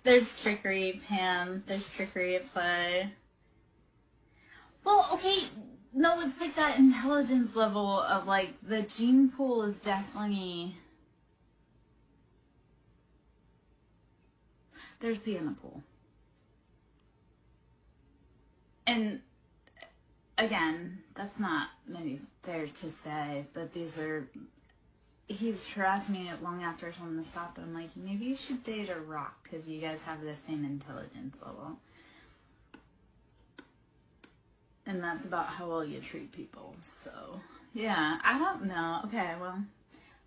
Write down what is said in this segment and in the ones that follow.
There's trickery, Pam. There's trickery at play. Well, okay, no, it's like that intelligence level of, like, the gene pool is definitely... There's pee in the pool. And, again, that's not maybe fair to say, but these are... He's harassed me long after I told him to stop, but I'm like, maybe you should date a rock, because you guys have the same intelligence level. And that's about how well you treat people. So, yeah, I don't know. Okay, well,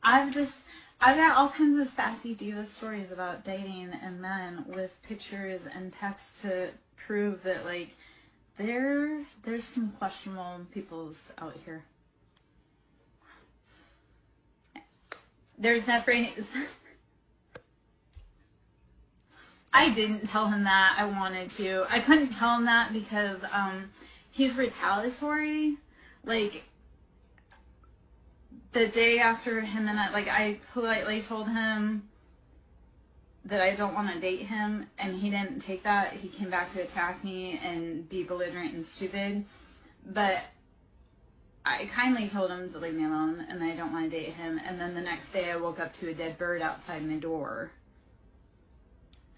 I've got all kinds of sassy diva stories about dating and men with pictures and texts to prove that, like, there's some questionable peoples out here. There's that phrase. I didn't tell him that. I wanted to. I couldn't tell him that because he's retaliatory. Like, the day after him and I politely told him that I don't want to date him, and he didn't take that. He came back to attack me and be belligerent and stupid. But I kindly told him to leave me alone, and I don't want to date him. And then the next day I woke up to a dead bird outside my door.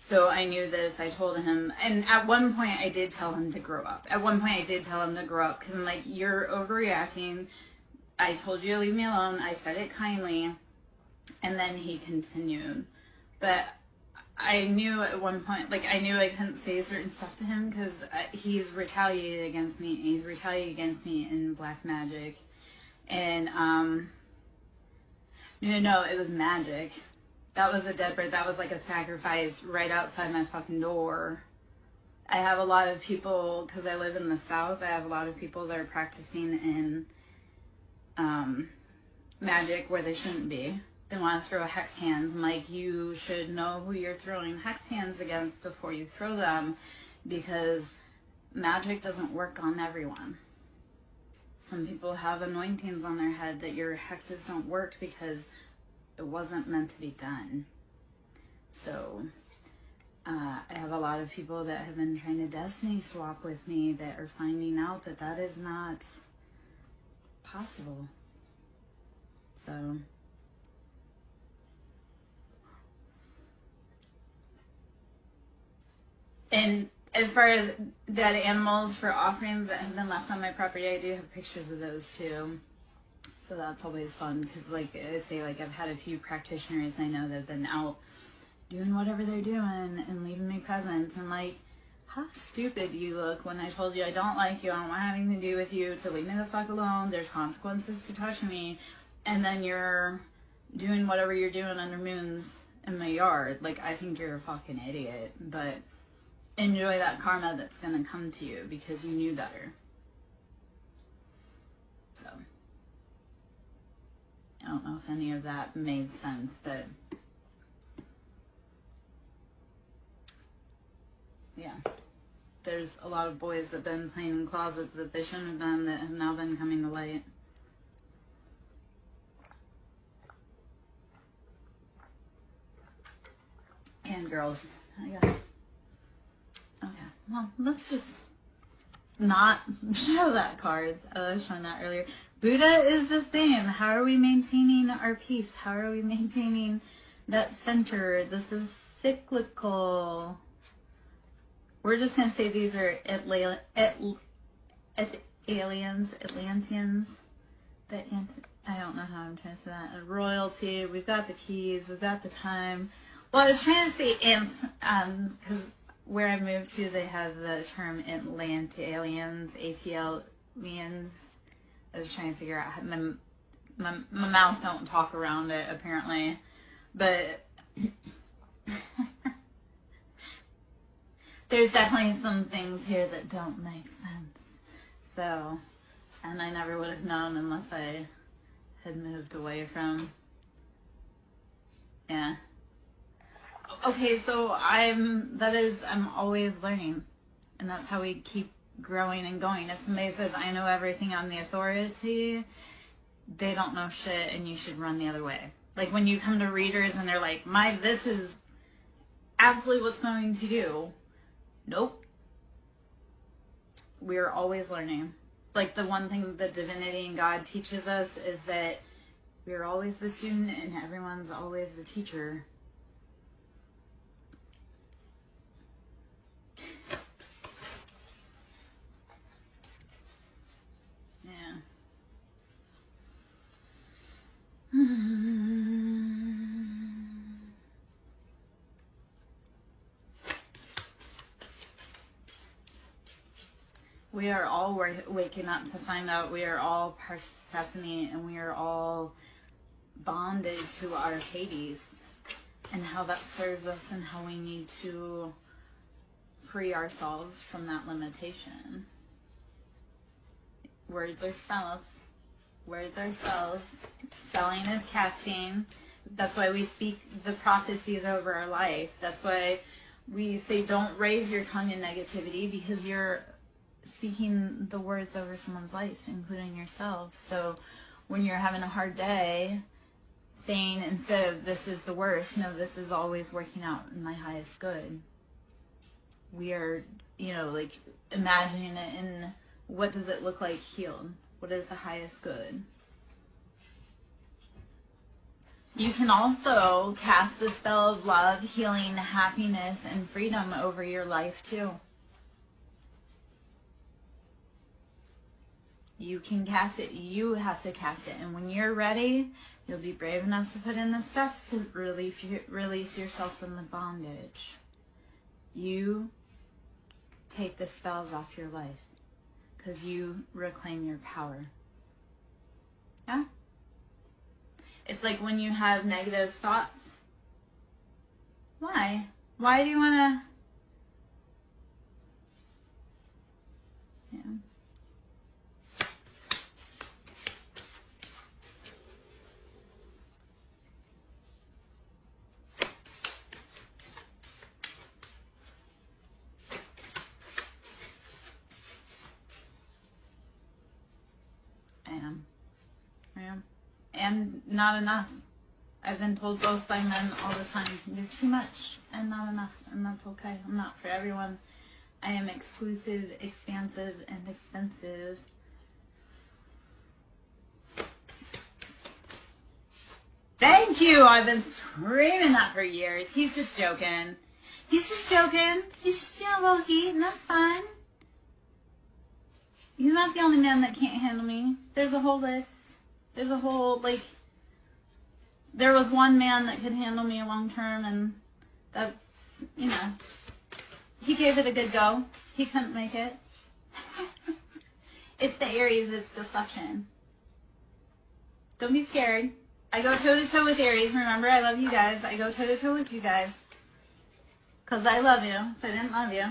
So I knew that if I told him, and at one point I did tell him to grow up. At one point I did tell him to grow up, because I'm like, you're overreacting. I told you to leave me alone. I said it kindly. And then he continued. But I knew at one point, like, I knew I couldn't say certain stuff to him because he's retaliated against me. He's retaliated against me in black magic. And, no, it was magic. That was a dead bird. That was like a sacrifice right outside my fucking door. I have a lot of people, because I live in the South, I have a lot of people that are practicing in magic where they shouldn't be. They want to throw hex hands. I'm like, you should know who you're throwing hex hands against before you throw them, because magic doesn't work on everyone. Some people have anointings on their head that your hexes don't work because it wasn't meant to be done. So I have a lot of people that have been trying to destiny swap with me that are finding out that that is not possible. So and as far as dead animals for offerings that have been left on my property, I do have pictures of those too. So that's always fun because, like I say, like I've had a few practitioners I know that have been out doing whatever they're doing and leaving me presents. And like, how stupid you look when I told you I don't like you, I don't want anything to do with you, to leave me the fuck alone, there's consequences to touching me, and then you're doing whatever you're doing under moons in my yard. Like, I think you're a fucking idiot, but enjoy that karma that's gonna come to you because you knew better. So I don't know if any of that made sense, but yeah, there's a lot of boys that have been playing in closets that they shouldn't have been that have now been coming to light. And girls, I guess. Okay, well, let's just not show that card. I was showing that earlier. Buddha is the theme. How are we maintaining our peace? How are we maintaining that center? This is cyclical. We're just going to say these are aliens, Atlanteans. I don't know how I'm trying to say that. Royalty. We've got the keys. We've got the time. Well, I was trying to say because where I moved to, they have the term Atlanteans, ATLians. I was trying to figure out how my mouth don't talk around it, apparently. But there's definitely some things here that don't make sense. So, and I never would have known unless I had moved away from, yeah. Okay, so I'm always learning, and that's how we keep growing and going. If somebody says, I know everything, I'm the authority, they don't know shit, and you should run the other way. Like when you come to readers and they're like, this is absolutely what's going to do. Nope. We're always learning. Like, the one thing that divinity and God teaches us is that we're always the student and everyone's always the teacher. Yeah. We are all waking up to find out we are all Persephone and we are all bonded to our Hades, and how that serves us and how we need to free ourselves from that limitation. Words are spells. Words are spells. Spelling is casting. That's why we speak the prophecies over our life. That's why we say don't raise your tongue in negativity, because you're speaking the words over someone's life, including yourself. So when you're having a hard day, saying instead of this is the worst, no, this is always working out in my highest good. We are, like, imagining it in what does it look like healed? What is the highest good? You can also cast the spell of love, healing, happiness, and freedom over your life too. You can cast it. You have to cast it. And when you're ready, you'll be brave enough to put in the steps to release yourself from the bondage. You take the spells off your life because you reclaim your power. Yeah? It's like when you have negative thoughts. Why? Why do you want to... Yeah. I am. And not enough. I've been told both by men all the time, you're too much and not enough, and that's okay. I'm not for everyone. I am exclusive, expansive, and expensive. Thank you! I've been screaming that for years. He's just joking. He's just joking. He's just feeling a little heat, and that's fine. He's not the only man that can't handle me. There's a whole list. There's a whole, there was one man that could handle me long term, and that's, he gave it a good go. He couldn't make it. It's the Aries, it's deception. Don't be scared. I go toe-to-toe with Aries. Remember, I love you guys. I go toe-to-toe with you guys. Because I love you. If I didn't love you.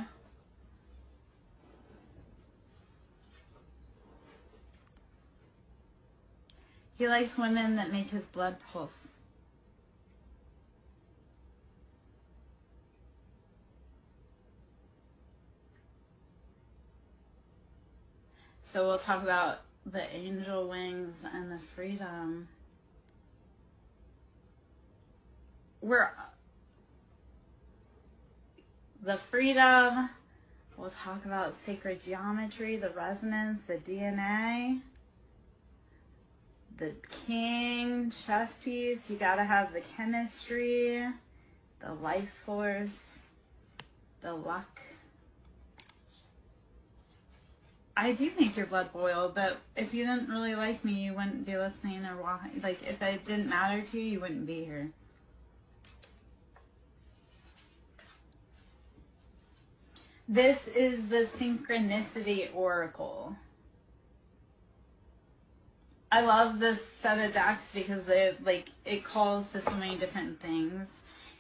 He likes women that make his blood pulse. So we'll talk about the angel wings and the freedom. The freedom, we'll talk about sacred geometry, the resonance, the DNA, the king, chess piece. You gotta have the chemistry, the life force, the luck. I do make your blood boil, but if you didn't really like me, you wouldn't be listening or watching. If it didn't matter to you, you wouldn't be here. This is the Synchronicity Oracle. I love this set of decks because it calls to so many different things.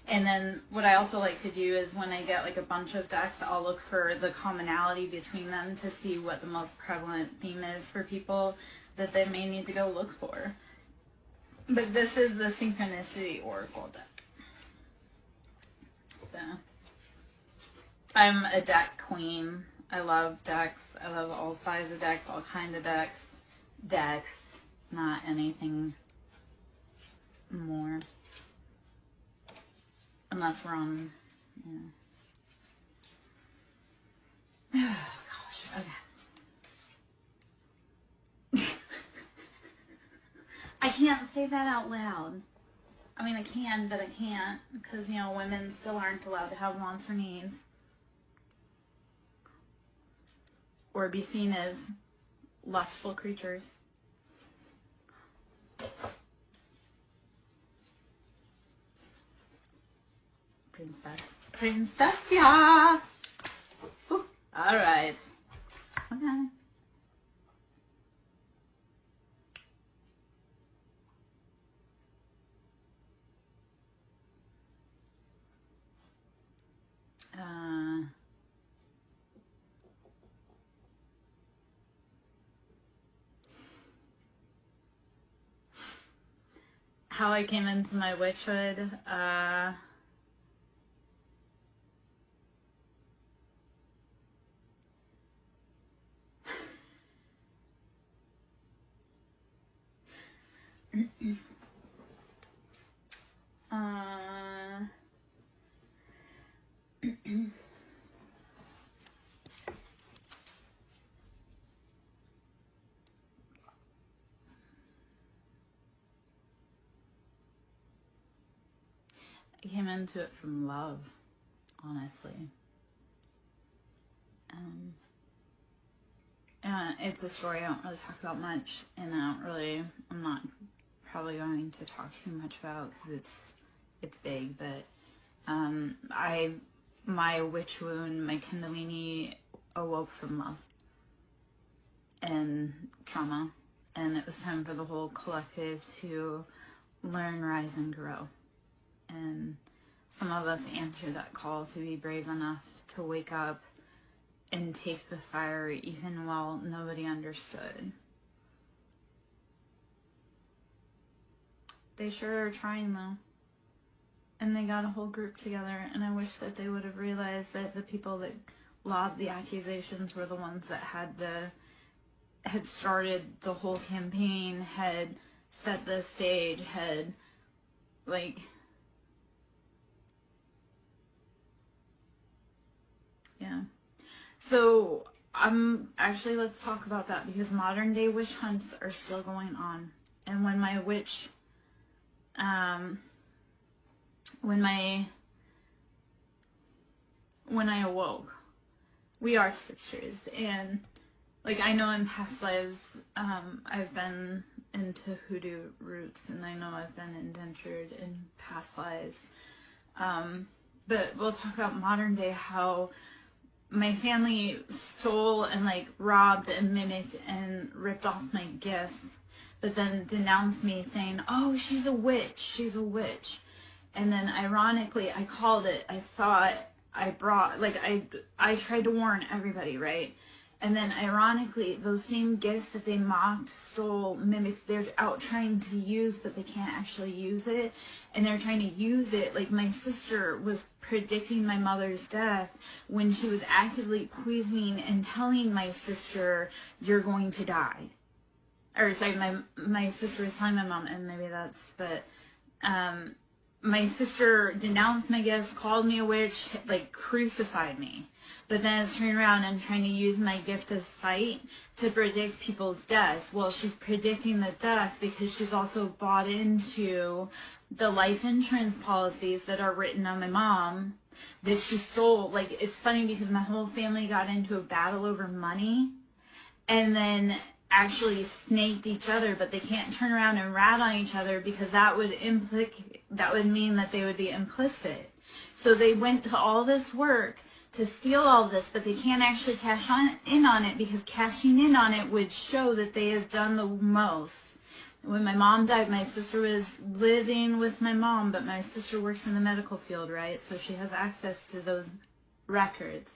And then what I also like to do is when I get a bunch of decks, I'll look for the commonality between them to see what the most prevalent theme is for people that they may need to go look for. But this is the Synchronicity Oracle deck. So, I'm a deck queen. I love decks. I love all sizes of decks, all kinds of decks. Decks, not anything more. Unless we're on Yeah. Gosh, okay. I can't say that out loud. I mean, I can, but I can't, because, you know, women still aren't allowed to have wants or needs. Or be seen as lustful creatures. Princess, yeah. All right. Okay. How I came into my witchhood. I came into it from love, honestly. And it's a story I don't really talk about much, and I'm not probably going to talk too much about because it's big, but my witch wound, my Kundalini awoke from love and trauma, and it was time for the whole collective to learn, rise, and grow. And some of us answered that call to be brave enough to wake up and take the fire even while nobody understood. They sure are trying though. And they got a whole group together, and I wish that they would have realized that the people that lobbed the accusations were the ones that had started the whole campaign, had set the stage, had yeah. So let's talk about that, because modern day witch hunts are still going on. And when my witch, when I awoke, we are sisters. And I know in past lives, I've been into hoodoo roots, and I know I've been indentured in past lives. But we'll talk about modern day, how my family stole and robbed and mimicked and ripped off my gifts, but then denounced me saying, oh, she's a witch, she's a witch. And then ironically, I called it, I saw it, I brought, I tried to warn everybody, right? And then ironically, those same gifts that they mocked, stole, mimicked, they're out trying to use, but they can't actually use it. And they're trying to use it. My sister was predicting my mother's death when she was actively poisoning and telling my sister, you're going to die. Or sorry, my sister was telling my mom, and maybe that's, but my sister denounced my gifts, called me a witch, crucified me. But then is turning around and trying to use my gift of sight to predict people's deaths. Well, she's predicting the death because she's also bought into the life insurance policies that are written on my mom that she stole. It's funny because my whole family got into a battle over money and then actually snaked each other, but they can't turn around and rat on each other because that would mean that they would be implicit. So they went to all this work to steal all this, but they can't actually cash in on it, because cashing in on it would show that they have done the most. When my mom died, my sister was living with my mom, but my sister works in the medical field, right? So she has access to those records.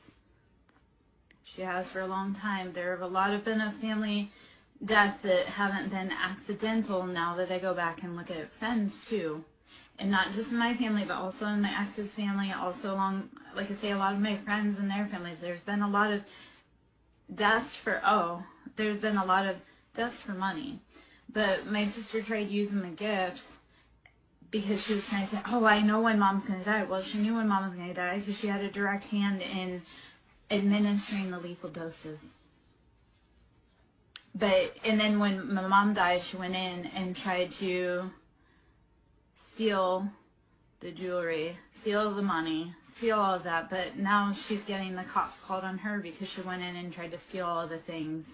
She has for a long time. There have a lot of been of family deaths that haven't been accidental now that I go back and look at friends too. And not just in my family, but also in my ex's family, also along, like I say, a lot of my friends and their families. There's been a lot of deaths for money. But my sister tried using the gifts because she was trying to say, oh, I know when mom's going to die. Well, she knew when mom was going to die because she had a direct hand in administering the lethal doses. And then when my mom died, she went in and tried to steal the jewelry, steal the money, steal all of that. But now she's getting the cops called on her because she went in and tried to steal all of the things.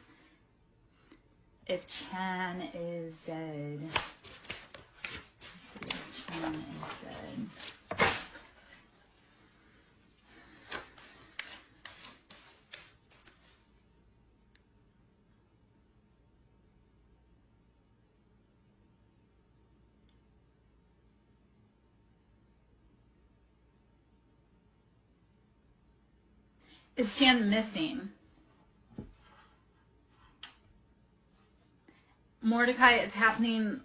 If Chan is dead. If Chan is dead. Is Chan missing? Mordecai, it's happening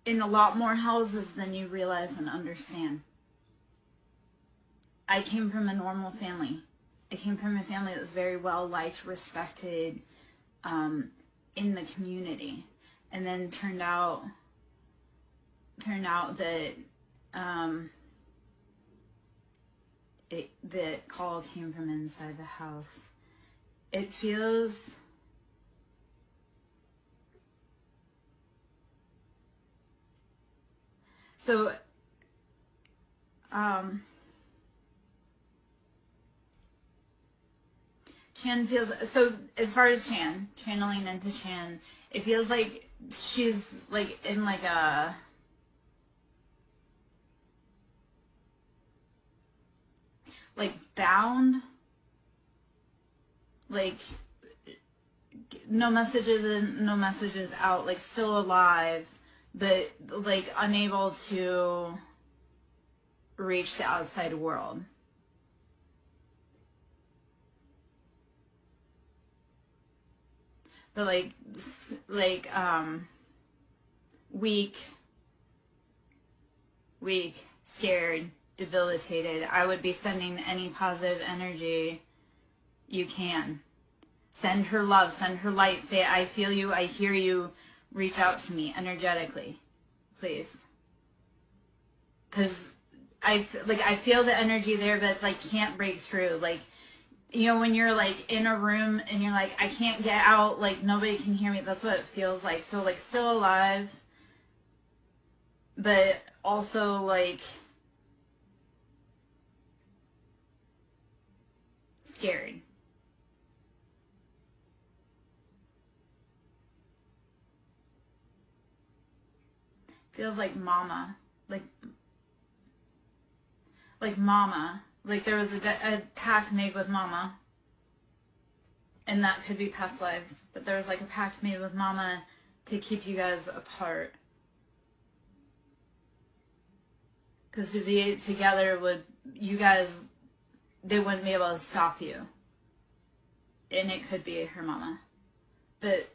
in a lot more houses than you realize and understand. I came from a normal family. I came from a family that was very well liked, respected in the community. And then turned out that the call came from inside the house. It feels so. Chan feels so. As far as Chan channeling into Chan, it feels like she's like in like a bound, like no messages in, no messages out, like still alive, but like unable to reach the outside world. But weak, scared, debilitated. I would be sending any positive energy you can. Send her love, send her light. Say, I feel you, I hear you. Reach out to me energetically, please. Because I feel the energy there, but it's like can't break through. Like, you know, when you're like in a room and you're like, I can't get out, like nobody can hear me. That's what it feels like. So like still alive, but also like scared. Feels like mama, like mama. Like there was a pact made with mama, and that could be past lives, but there was like a pact made with mama to keep you guys apart. Because to be together they wouldn't be able to stop you. And it could be her mama. But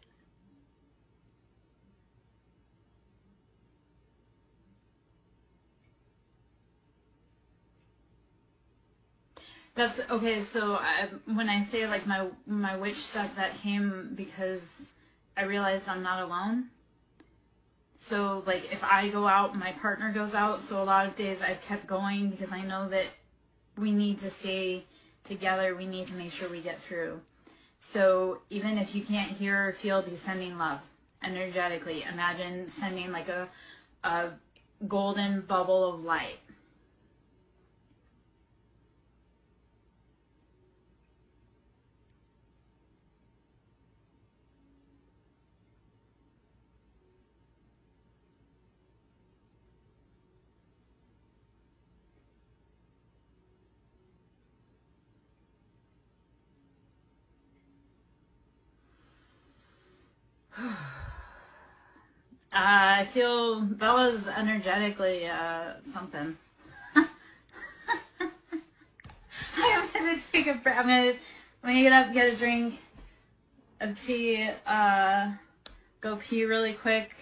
that's okay. So when I say like my witch stuff, that came because I realized I'm not alone. So like if I go out, my partner goes out. So a lot of days I've kept going because I know that we need to stay together. We need to make sure we get through. So even if you can't hear or feel, be sending love energetically. Imagine sending like a golden bubble of light. I feel Bella's energetically something. I'm gonna take a breath. I'm gonna get up, get a drink of tea, go pee really quick.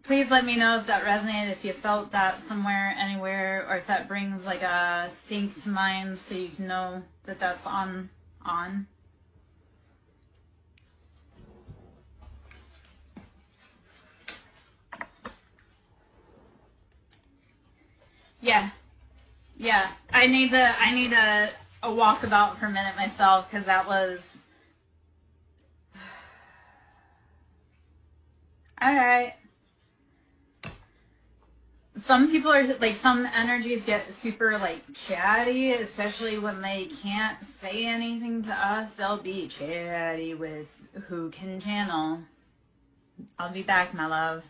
Please let me know if that resonated, if you felt that somewhere, anywhere, or if that brings like a sync to mind so you can know that that's on. Yeah. Yeah. I need a walkabout for a minute myself because that was. All right. Some people are like, some energies get super like chatty, especially when they can't say anything to us. They'll be chatty with who can channel. I'll be back, my love.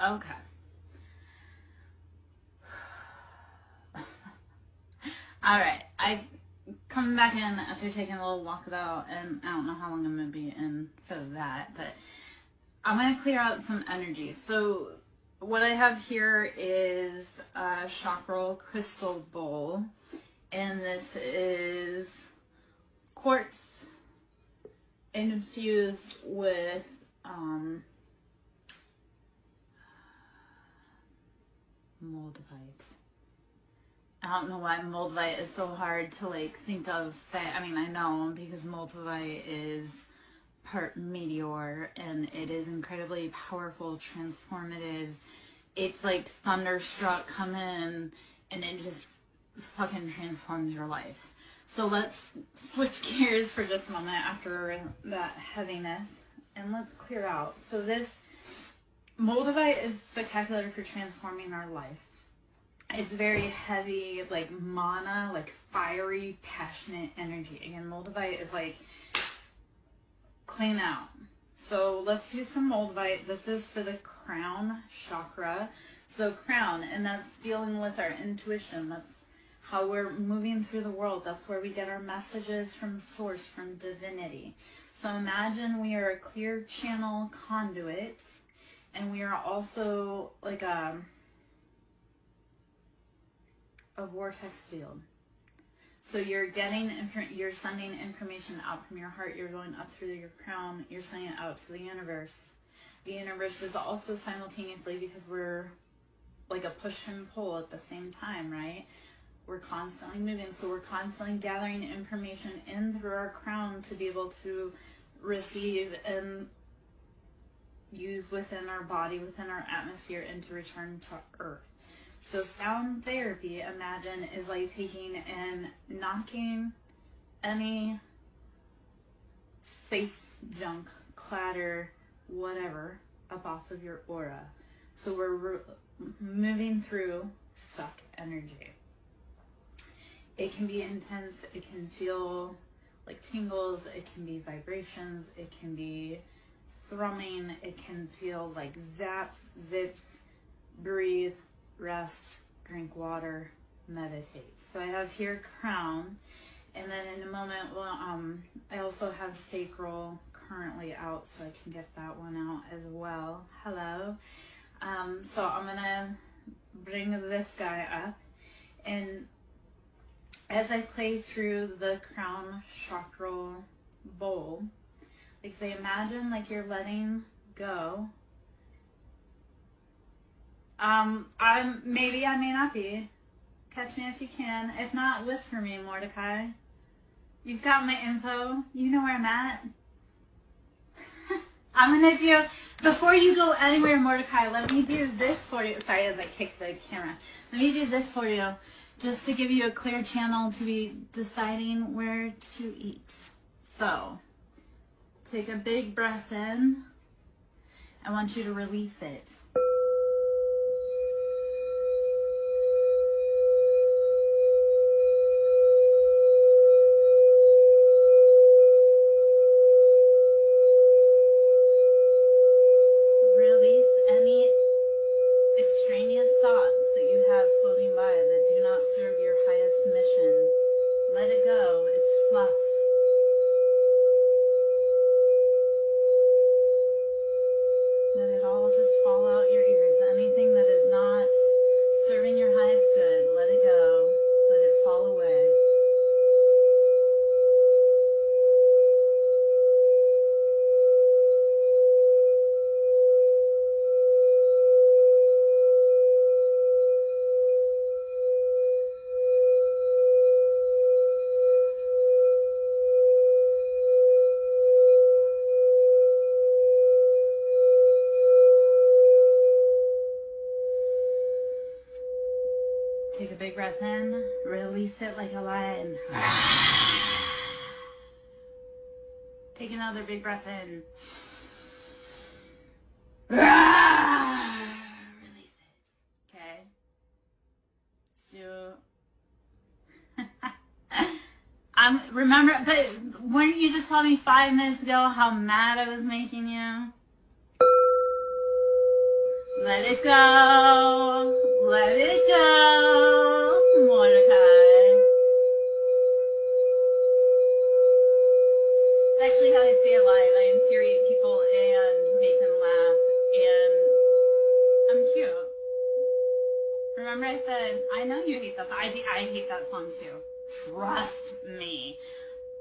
Okay. All right. I coming back in after taking a little walkabout, and I don't know how long I'm gonna be in for that, but I'm gonna clear out some energy. So what I have here is a chakra crystal bowl, and this is quartz infused with moldavite. I don't know why moldavite is so hard to like think of. Say, I mean, I know because moldavite is part meteor and it is incredibly powerful, transformative. It's like thunderstruck, come in and it just fucking transforms your life. So let's switch gears for just a moment after that heaviness and let's clear out. So this moldavite is spectacular for transforming our life. It's very heavy, like mana, like fiery, passionate energy. Again, moldavite is like clean out. So let's do some moldavite. This is for the crown chakra. So crown, and that's dealing with our intuition. That's how we're moving through the world. That's where we get our messages from source, from divinity. So imagine we are a clear channel conduit, and we are also like a vortex field. So you're getting, you're sending information out from your heart. You're going up through your crown. You're sending it out to the universe. The universe is also simultaneously, because we're like a push and pull at the same time, right? We're constantly moving. So we're constantly gathering information in through our crown to be able to receive and use within our body, within our atmosphere, and to return to Earth. So sound therapy, imagine, is like taking and knocking any space junk, clatter, whatever, up off of your aura. So we're moving through stuck energy. It can be intense, it can feel like tingles, it can be vibrations, it can be thrumming, it can feel like zaps, zips, breathe, rest, drink water, meditate. So I have here crown, and then in a moment, well, I also have sacral currently out, so I can get that one out as well. Hello. So I'm gonna bring this guy up, and as I play through the crown chakra bowl, like say, imagine like you're letting go. Maybe I may not be. Catch me if you can. If not, whisper me, Mordecai. You've got my info. You know where I'm at. I'm gonna do, before you go anywhere, Mordecai, let me do this for you. Sorry, as I kick the camera. Let me do this for you, just to give you a clear channel to be deciding where to eat. So, take a big breath in. I want you to release it. Take a big breath in, release it like a lion. Take another big breath in. Release it. Okay? So, remember, but weren't you just telling me 5 minutes ago how mad I was making you? Let it go. Let it go, Mordecai. It's actually how I stay alive. I infuriate people and make them laugh. And I'm cute. Remember I said, I know you hate that. I hate that song too. Trust me.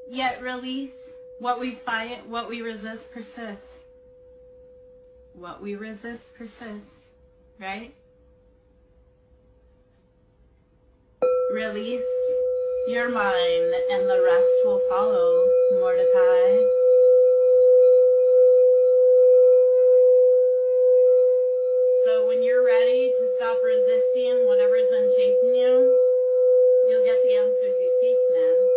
Yet release. What we fight, what we resist persists. What we resist persists. Right? Release your mind and the rest will follow, Mordecai. So when you're ready to stop resisting whatever's been chasing you, you'll get the answers you seek, man.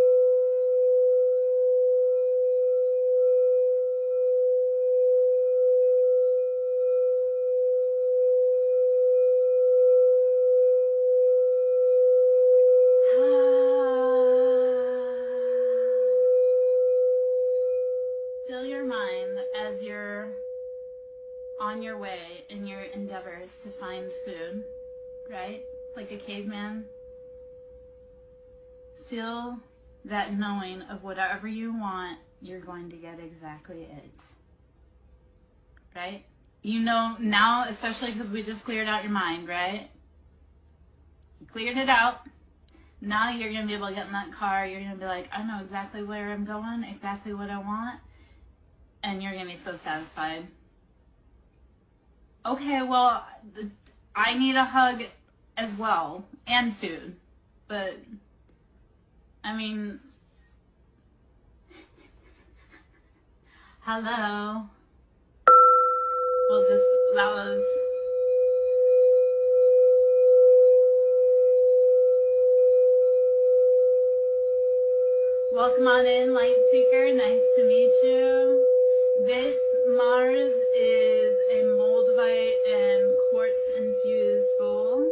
Fill your mind as you're on your way in your endeavors to find food, right? Like a caveman. Feel that knowing of whatever you want, you're going to get exactly it. Right? You know now, especially because we just cleared out your mind, right? You cleared it out. Now you're going to be able to get in that car. You're going to be like, I know exactly where I'm going, exactly what I want. And you're going to be so satisfied. Okay, well, I need a hug as well. And food. But, I mean, hello. Well, that was... Welcome on in, Light Seeker. Nice to meet you. This Mars is a moldavite and quartz-infused bowl.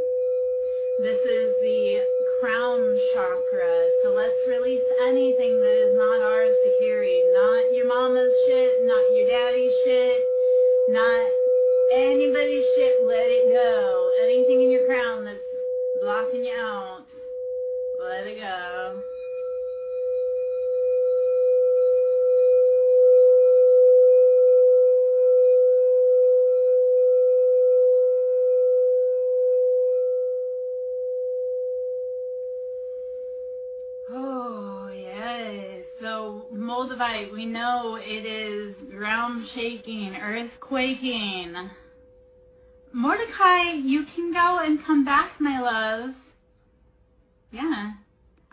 This is the crown chakra. So let's release anything that is not ours to carry. Not your mama's shit, not your daddy's shit, not anybody's shit. Let it go. Anything in your crown that's blocking you out, let it go. So moldavite, we know it is ground shaking, earth quaking. Mordecai, you can go and come back, my love. Yeah.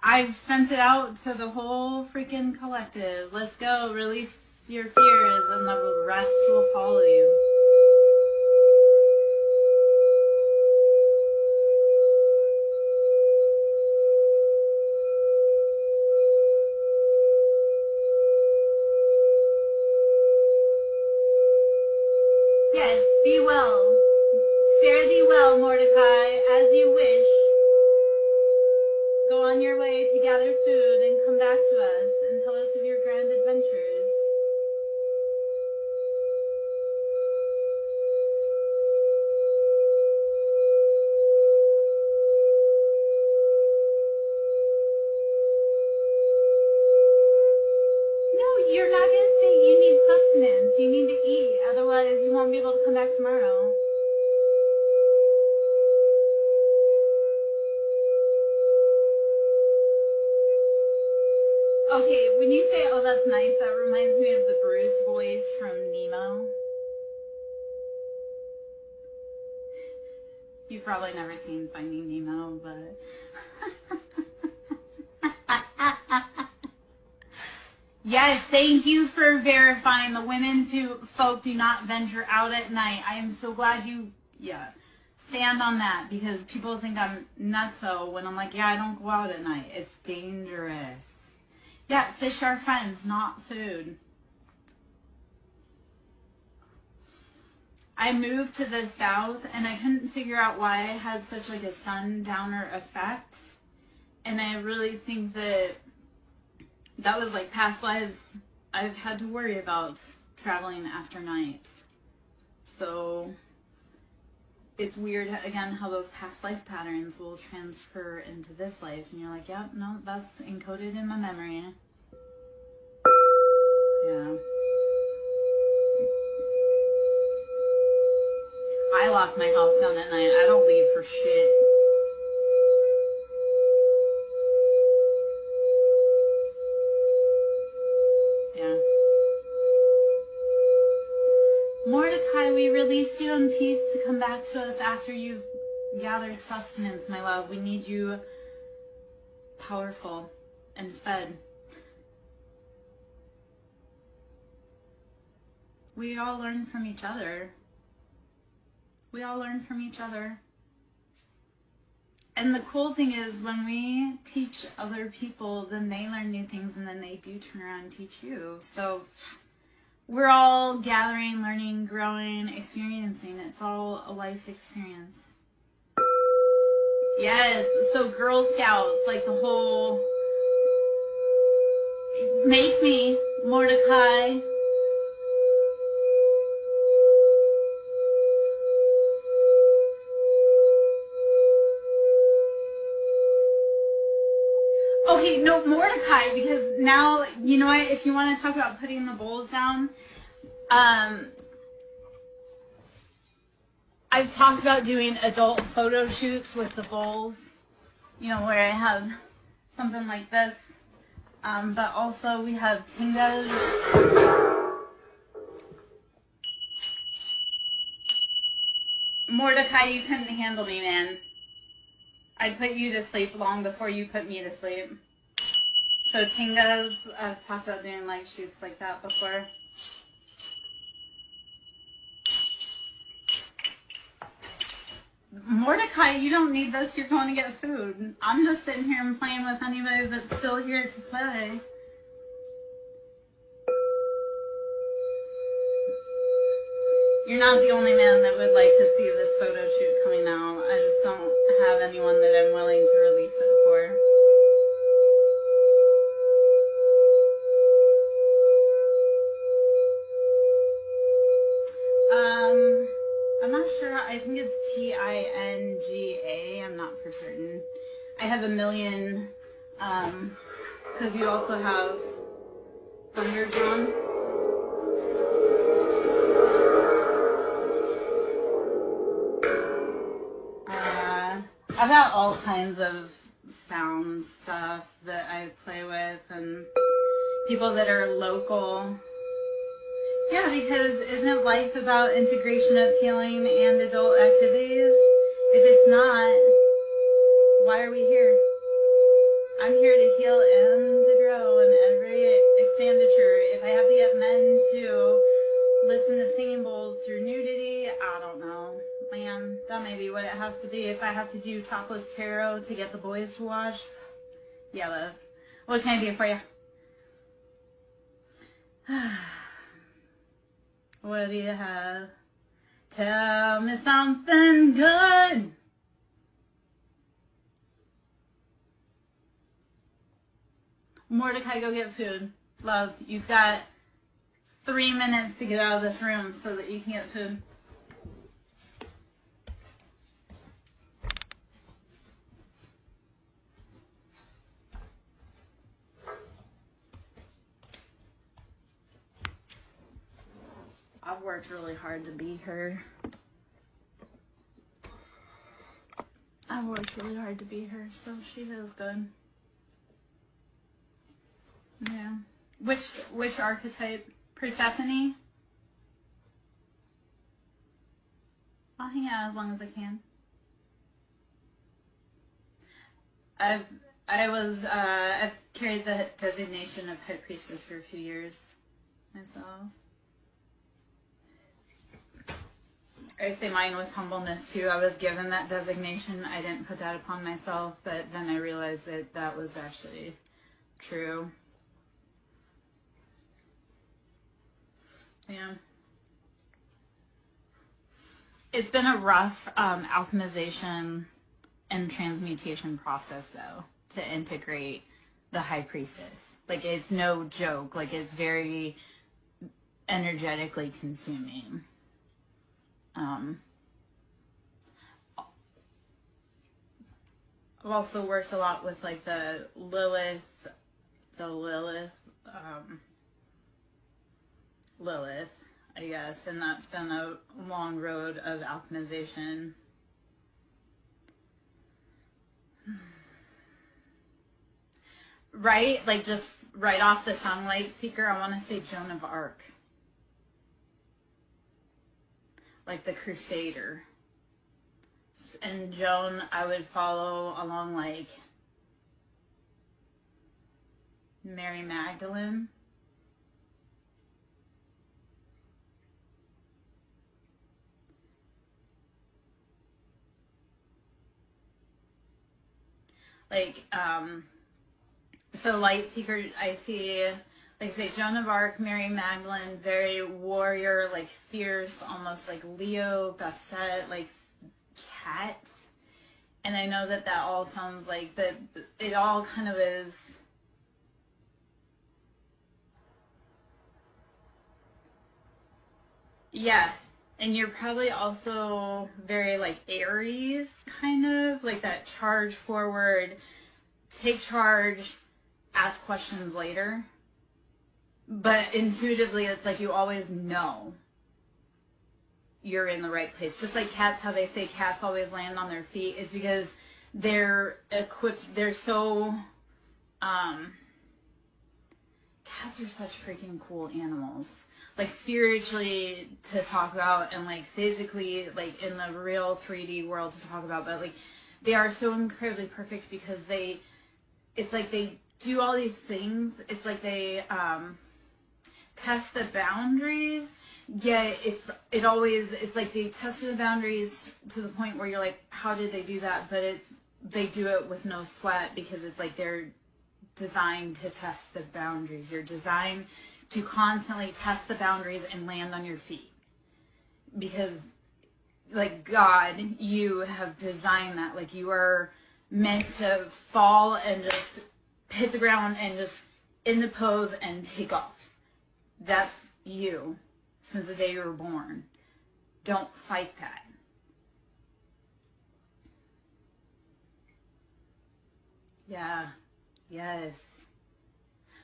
I've sent it out to the whole freaking collective. Let's go, release your fears and the rest will follow you. Yes, be well. Fare thee well, Mordecai, as you wish. Go on your way to gather food and come back to us and tell us of your grand adventures. No, you're not going to stay. You need sustenance. You need to eat. Otherwise, you won't be able to come back tomorrow. Okay, when you say, oh, that's nice, that reminds me of the Bruce voice from Nemo. You've probably never seen Finding Nemo, but... Yes, thank you for verifying the women folk do not venture out at night. I am so glad you, stand on that because people think I'm nutso when I'm like, yeah, I don't go out at night. It's dangerous. Yeah, fish are friends, not food. I moved to the south and I couldn't figure out why I had such like a sundowner effect. And I really think that was like past lives I've had to worry about traveling after night. So it's weird, again, how those past life patterns will transfer into this life. And you're like, yep, no, that's encoded in my memory. Yeah. I lock my house down at night. I don't leave for shit. Yeah. Mordecai, we release you in peace to come back to us after you've gathered sustenance, my love. We need you powerful and fed. We all learn from each other. We all learn from each other. And the cool thing is when we teach other people, then they learn new things and then they do turn around and teach you. So we're all gathering, learning, growing, experiencing. It's all a life experience. Yes, so Girl Scouts, like the whole, make me, Mordecai. Okay, no, Mordecai, because now, you know what, if you want to talk about putting the bowls down, I've talked about doing adult photo shoots with the bowls, you know, where I have something like this, but also we have tingas. Mordecai, you couldn't handle me, man. I'd put you to sleep long before you put me to sleep. So tingas, I've talked about doing like shoots like that before. Mordecai, you don't need this. You're going to get food. I'm just sitting here and playing with anybody that's still here to play. You're not the only man that would like to see this photo shoot coming out. I just don't have anyone that I'm willing to release it for. I'm not sure. I think it's Tinga. I'm not for certain. I have a million, because you also have Thunder John. I've got all kinds of sound stuff that I play with, and people that are local. Yeah, because isn't life about integration of healing and adult activities? If it's not, why are we here? I'm here to heal and to grow in every expenditure. If I have to get men to listen to singing bowls through nudity, I don't know. Man, that may be what it has to be. If I have to do topless tarot to get the boys to watch, yeah, love. What can I do for you? What do you have? Tell me something good. Mordecai, go get food. Love, you've got 3 minutes to get out of this room so that you can get food. I've worked really hard to be her. I've worked really hard to be her, so she feels good. Yeah. Which archetype? Persephone? I'll hang out as long as I can. I've carried the designation of High Priestess for a few years myself. I say mine with humbleness too. I was given that designation. I didn't put that upon myself, but then I realized that that was actually true. Yeah. It's been a rough alchemization and transmutation process, though, to integrate the High Priestess. Like, it's no joke. Like, it's very energetically consuming. I've also worked a lot with like the Lilith, Lilith, I guess, and that's been a long road of alchemization. Right? Like just right off the tongue, Light Seeker, I want to say Joan of Arc. Like the Crusader. And Joan, I would follow along like Mary Magdalene. Like, so Light Seeker, I see, like say Joan of Arc, Mary Magdalene, very warrior, like fierce, almost like Leo, Bastet, like cat. And I know that all sounds like that. It all kind of is. Yeah. And you're probably also very like Aries, kind of like that charge forward, take charge, ask questions later. But intuitively, it's like you always know you're in the right place. Just like cats, how they say cats always land on their feet. It's because they're equipped, they're so, cats are such freaking cool animals. Like spiritually to talk about and like physically, like in the real 3D world to talk about, but like they are so incredibly perfect because it's like they do all these things. It's like they test the boundaries. Yet it's like they tested the boundaries to the point where you're like, how did they do that? But they do it with no sweat because it's like they're designed to test the boundaries. You're designed to constantly test the boundaries and land on your feet. Because like God, you have designed that. Like you are meant to fall and just hit the ground and just in the pose and take off. That's you. Since the day you were born. Don't fight that. Yeah. Yes.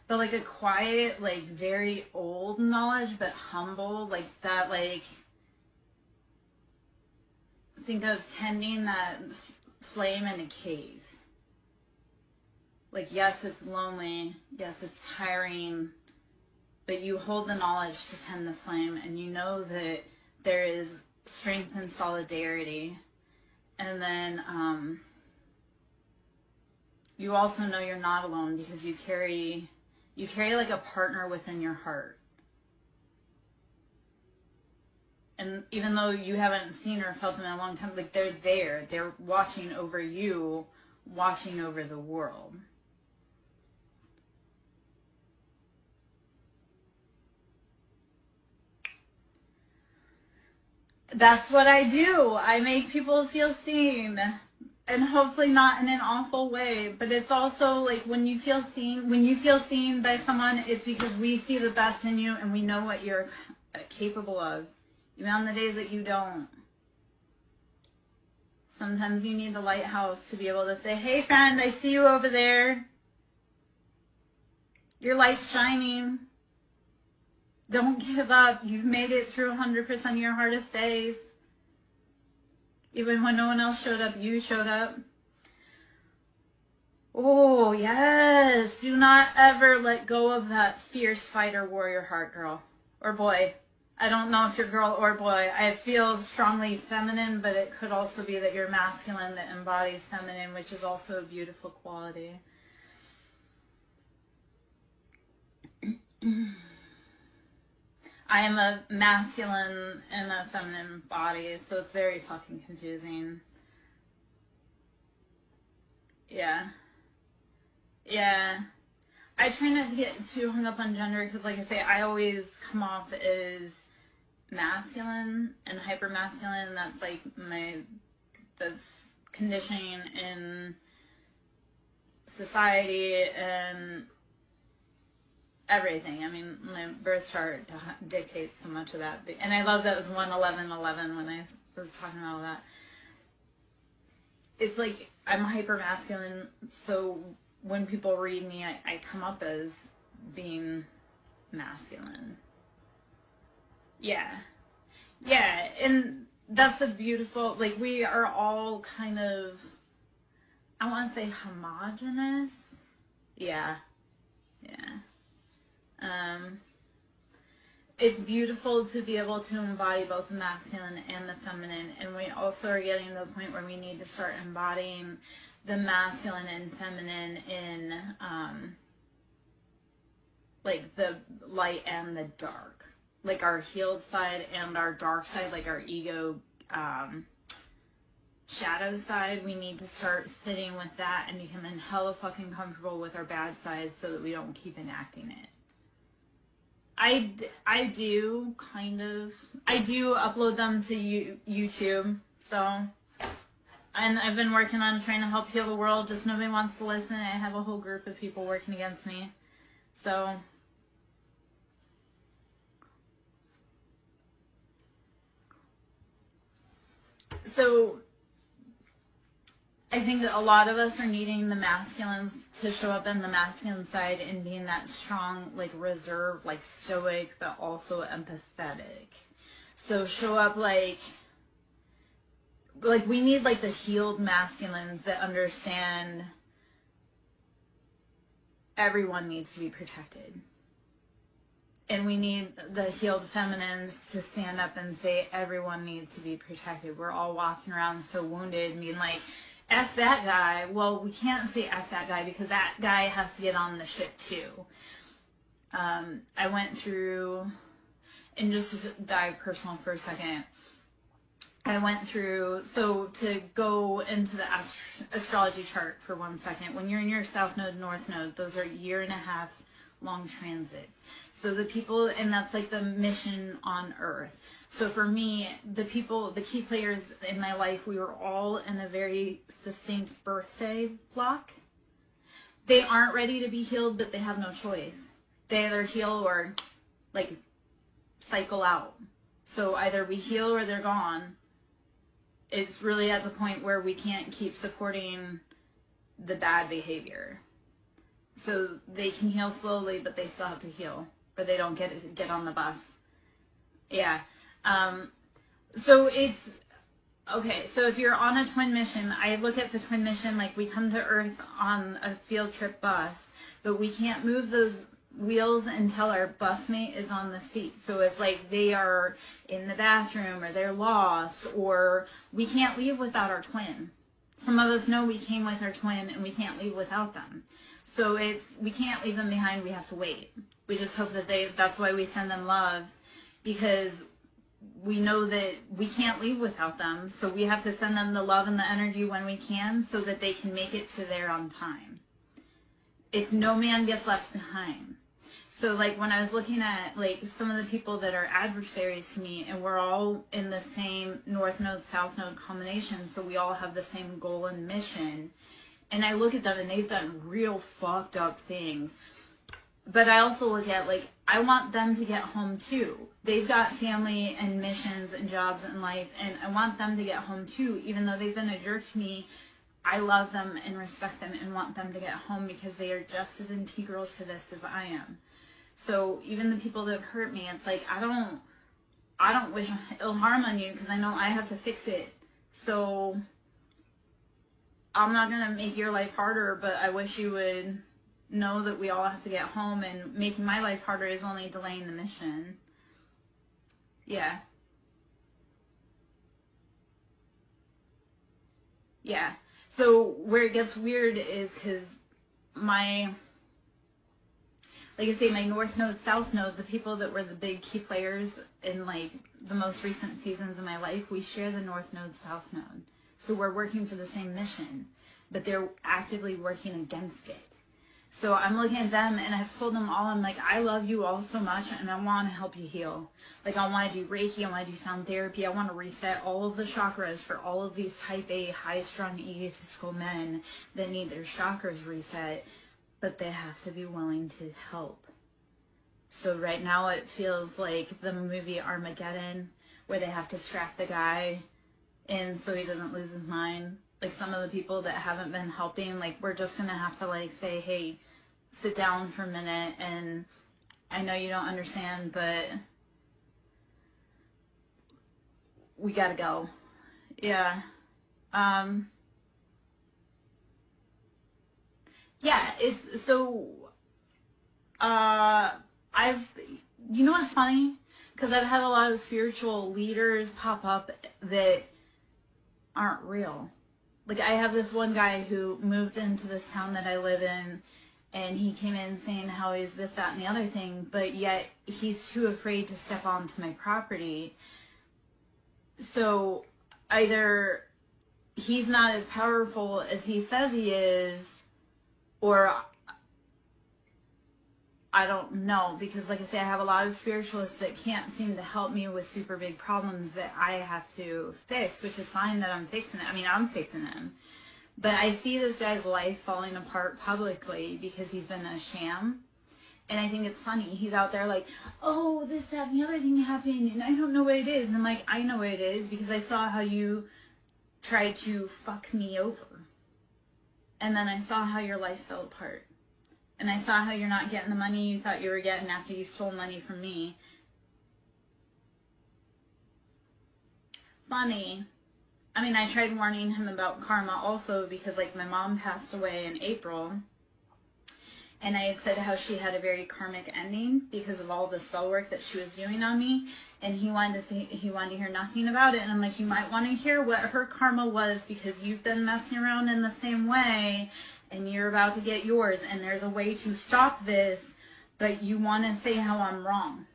But like a quiet, like very old knowledge, but humble, like that, like think of tending that flame in a cave. Like, yes, it's lonely. Yes, it's tiring. But you hold the knowledge to tend the flame, and you know that there is strength and solidarity. And then you also know you're not alone because you carry like a partner within your heart. And even though you haven't seen or felt them in a long time, like they're there. They're watching over you, watching over the world. That's what I do. I make people feel seen. And hopefully not in an awful way. But it's also like when you feel seen by someone, it's because we see the best in you and we know what you're capable of. Even on the days that you don't. Sometimes you need the lighthouse to be able to say, hey friend, I see you over there. Your light's shining. Don't give up. You've made it through 100% of your hardest days. Even when no one else showed up, you showed up. Oh, yes. Do not ever let go of that fierce fighter warrior heart, girl. Or boy. I don't know if you're girl or boy. I feel strongly feminine, but it could also be that you're masculine that embodies feminine, which is also a beautiful quality. I am a masculine and a feminine body, so it's very fucking confusing. Yeah. Yeah. I try not to get too hung up on gender because, like I say, I always come off as masculine and hyper masculine. That's like that's conditioning in society and everything. I mean, my birth chart dictates so much of that. And I love that it was 1/11/11 when I was talking about all that. it's like I'm hyper masculine, so when people read me, I come up as being masculine. Yeah. Yeah, and that's a beautiful, like, we are all kind of, I want to say homogenous. Yeah. Yeah. It's beautiful to be able to embody both the masculine and the feminine, and we also are getting to the point where we need to start embodying the masculine and feminine in like the light and the dark, like our healed side and our dark side, like our ego shadow side. We need to start sitting with that and becoming hella fucking comfortable with our bad side so that we don't keep enacting it. I do kind of, I do upload them to YouTube, so, and I've been working on trying to help heal the world, just nobody wants to listen. I have a whole group of people working against me, so. So, I think that a lot of us are needing the masculines to show up in the masculine side and being that strong, like reserved, like stoic, but also empathetic. So show up like we need like the healed masculines that understand everyone needs to be protected. And we need the healed feminines to stand up and say everyone needs to be protected. We're all walking around so wounded, being like, F that guy. Well, we can't say F that guy because that guy has to get on the ship too. I went through, and just to dive personal for a second, I went through, so to go into the astrology chart for 1 second, when you're in your south node, north node, those are 1.5 year long transits. So the people, and that's like the mission on Earth. So for me, the people, the key players in my life, we were all in a very succinct birthday block. They aren't ready to be healed, but they have no choice. They either heal or like cycle out. So either we heal or they're gone. It's really at the point where we can't keep supporting the bad behavior. So they can heal slowly, but they still have to heal, or they don't get on the bus. Yeah. So it's, okay, so if you're on a twin mission, I look at the twin mission like we come to Earth on a field trip bus, but we can't move those wheels until our busmate is on the seat. So if like they are in the bathroom or they're lost, or we can't leave without our twin. Some of us know we came with our twin and we can't leave without them. So we can't leave them behind, we have to wait. We just hope that that's why we send them love, because we know that we can't leave without them, so we have to send them the love and the energy when we can so that they can make it to there on time. If no man gets left behind. So like when I was looking at like some of the people that are adversaries to me, and we're all in the same north node, south node combination, so we all have the same goal and mission, and I look at them and they've done real fucked up things. But I also look at, like, I want them to get home too. They've got family and missions and jobs in life, and I want them to get home too. Even though they've been a jerk to me, I love them and respect them and want them to get home because they are just as integral to this as I am. So even the people that have hurt me, it's like, I don't wish ill harm on you because I know I have to fix it. So I'm not going to make your life harder, but I wish you would know that we all have to get home, and making my life harder is only delaying the mission. Yeah. Yeah. So where it gets weird is because like I say, my north node, south node, the people that were the big key players in like the most recent seasons of my life, we share the north node, south node. So we're working for the same mission, but they're actively working against it. So I'm looking at them, and I've told them all, I'm like, I love you all so much, and I want to help you heal. Like, I want to do Reiki, I want to do sound therapy, I want to reset all of the chakras for all of these type A, high-strung, egotistical men that need their chakras reset, but they have to be willing to help. So right now it feels like the movie Armageddon, where they have to strap the guy in so he doesn't lose his mind. like some of the people that haven't been helping, like we're just gonna have to like say, hey, sit down for a minute, and I know you don't understand, but we gotta go. Yeah. Yeah, it's so you know what's funny? Because I've had a lot of spiritual leaders pop up that aren't real. Like I have this one guy who moved into this town that I live in, and he came in saying how he's this, that, and the other thing, but yet he's too afraid to step onto my property. So either he's not as powerful as he says he is, or I don't know, because like I say, I have a lot of spiritualists that can't seem to help me with super big problems that I have to fix, which is fine that I'm fixing it. I mean, I'm fixing them. But I see this guy's life falling apart publicly because he's been a sham. And I think it's funny. He's out there like, oh, this, that, and the other thing happened, and I don't know what it is. And I'm like, I know what it is because I saw how you tried to fuck me over. And then I saw how your life fell apart. And I saw how you're not getting the money you thought you were getting after you stole money from me. Funny. I mean, I tried warning him about karma also because, like, my mom passed away in April. And I had said how she had a very karmic ending because of all the spell work that she was doing on me. And he wanted to hear nothing about it. And I'm like, you might want to hear what her karma was because you've been messing around in the same way. And you're about to get yours, and there's a way to stop this, but you want to say how I'm wrong.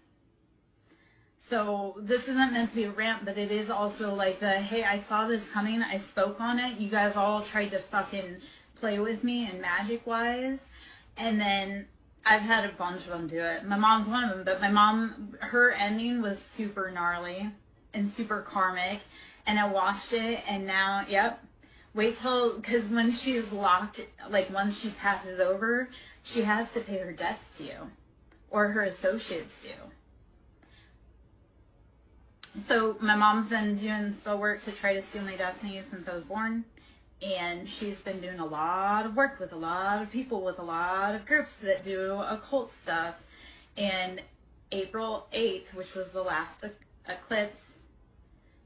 So this isn't meant to be a rant, but it is also like the, hey, I saw this coming, I spoke on it, you guys all tried to fucking play with me and magic-wise, and then I've had a bunch of them do it. My mom's one of them, but my mom, her ending was super gnarly and super karmic, and I watched it, and now, yep. Wait till, because when she's locked, like once she passes over, she has to pay her debts to you, or her associates do. So my mom's been doing spell work to try to steal my destiny since I was born, and she's been doing a lot of work with a lot of people, with a lot of groups that do occult stuff. And April 8th, which was the last eclipse,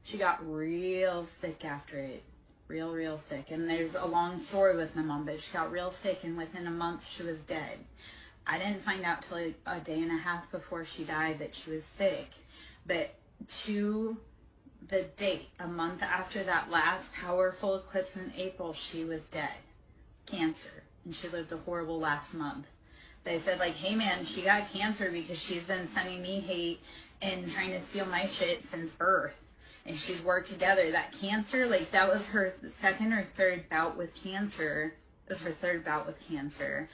she got real sick after it. Real sick. And there's a long story with my mom, but she got real sick, and within a month she was dead. I didn't find out till a day and a half before she died that she was sick. But to the date, a month after that last powerful eclipse in April, she was dead. Cancer. And she lived a horrible last month. They said, like, hey man, she got cancer because she's been sending me hate and trying to steal my shit since birth. And she's worked together. That cancer, like, that was her second or third bout with cancer. It was her third bout with cancer.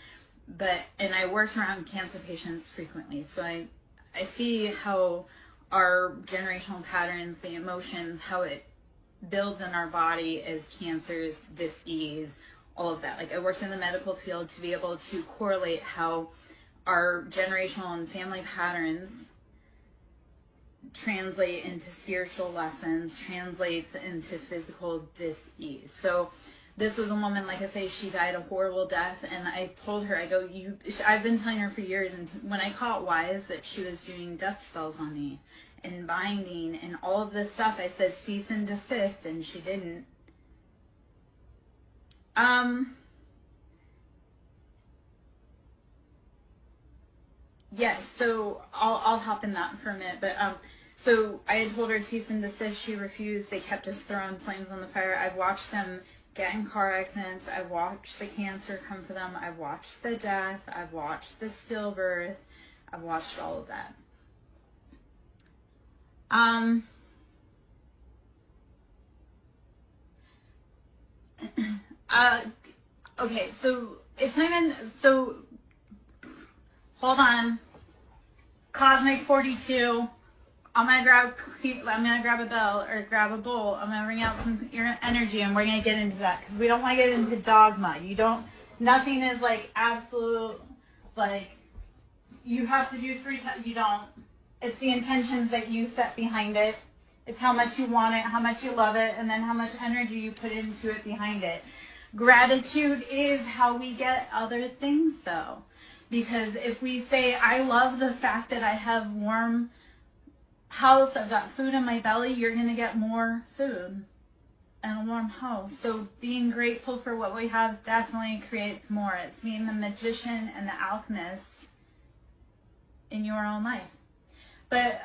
And I worked around cancer patients frequently. So I see how our generational patterns, the emotions, how it builds in our body as cancers, dis-ease, all of that. Like, I worked in the medical field to be able to correlate how our generational and family patterns translate into spiritual lessons, translates into physical dis-ease. So this was a woman, like I say, she died a horrible death, and I told her, I go, I've been telling her for years, and when I caught wise that she was doing death spells on me, and binding, and all of this stuff, I said, cease and desist, and she didn't. Yes, so I'll hop in that for a minute, but so I had told her cease and desist. She refused. They kept us throwing flames on the fire. I've watched them get in car accidents. I've watched the cancer come for them. I've watched the death. I've watched the stillbirth. I've watched all of that. Okay, so it's not even, so hold on. Cosmic 42. I'm gonna grab a bell or grab a bowl. I'm gonna bring out some energy, and we're gonna get into that because we don't want to get into dogma. Nothing is like absolute, like you have to do 3 times. You don't. It's the intentions that you set behind it, It's how much you want it, how much you love it, and then how much energy you put into it behind it. Gratitude is how we get other things, though. Because if we say, I love the fact that I have warm house, I've got food in my belly, you're going to get more food and a warm house. So being grateful for what we have definitely creates more. It's being the magician and the alchemist in your own life. But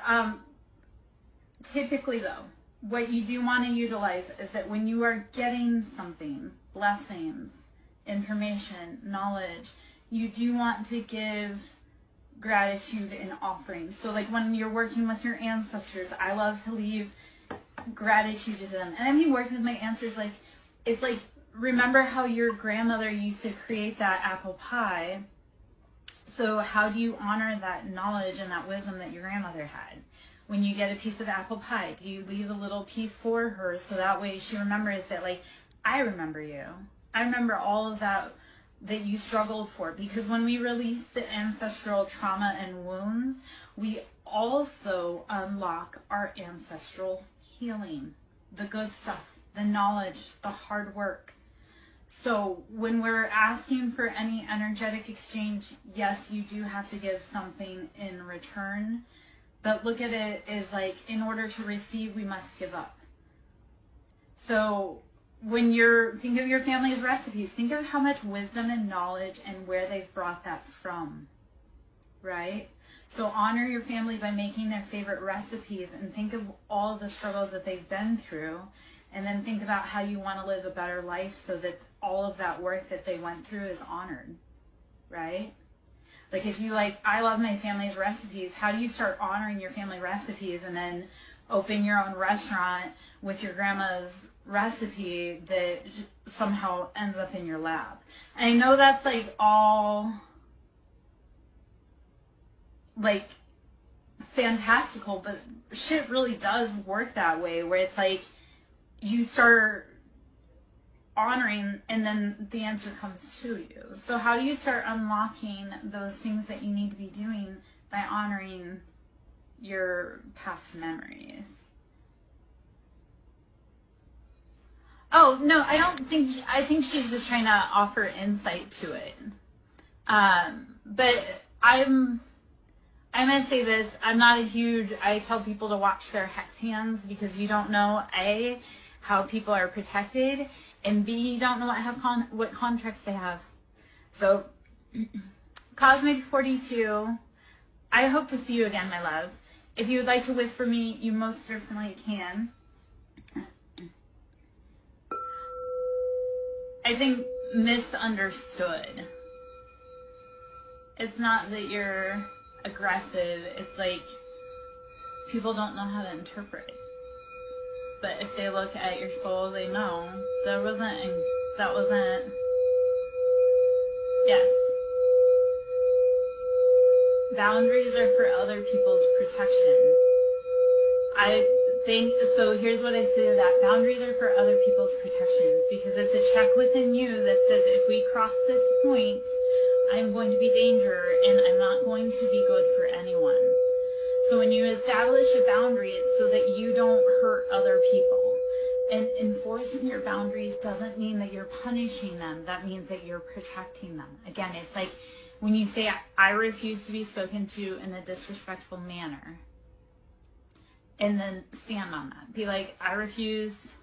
typically, though, what you do want to utilize is that when you are getting something, blessings, information, knowledge, you do want to give gratitude and offerings. So like when you're working with your ancestors, I love to leave gratitude to them. And I mean, working with my ancestors, like, it's like, remember how your grandmother used to create that apple pie? So how do you honor that knowledge and that wisdom that your grandmother had? When you get a piece of apple pie, do you leave a little piece for her so that way she remembers that, like, I remember you. I remember all of that you struggled for. Because when we release the ancestral trauma and wounds, we also unlock our ancestral healing, the good stuff, the knowledge, the hard work. So when we're asking for any energetic exchange, yes, you do have to give something in return. But look at it as like, in order to receive, we must give up. So when think of your family's recipes, think of how much wisdom and knowledge and where they've brought that from, right? So honor your family by making their favorite recipes and think of all the struggles that they've been through, and then think about how you want to live a better life so that all of that work that they went through is honored, right? Like if you I love my family's recipes, how do you start honoring your family recipes and then open your own restaurant with your grandma's recipe that somehow ends up in your lap? And I know that's all fantastical, but shit really does work that way, where it's like you start honoring and then the answer comes to you. So how do you start unlocking those things that you need to be doing? By honoring your past memories. Oh, no, I think she's just trying to offer insight to it. But I'm going to say this. I tell people to watch their hex hands because you don't know, A, how people are protected, and B, you don't know what contracts they have. So, Cosmic 42, I hope to see you again, my love. If you would like to whisper me, you most certainly can. I think misunderstood. It's not that you're aggressive. It's like people don't know how to interpret. But if they look at your soul, they know that wasn't. Yes. Boundaries are for other people's protection. I think, so here's what I say to that. Boundaries are for other people's protections because it's a check within you that says if we cross this point, I'm going to be danger and I'm not going to be good for anyone. So when you establish a boundary, it's so that you don't hurt other people. And enforcing your boundaries doesn't mean that you're punishing them. That means that you're protecting them. Again, it's like when you say, I refuse to be spoken to in a disrespectful manner. And then stand on that. Be like, I refuse.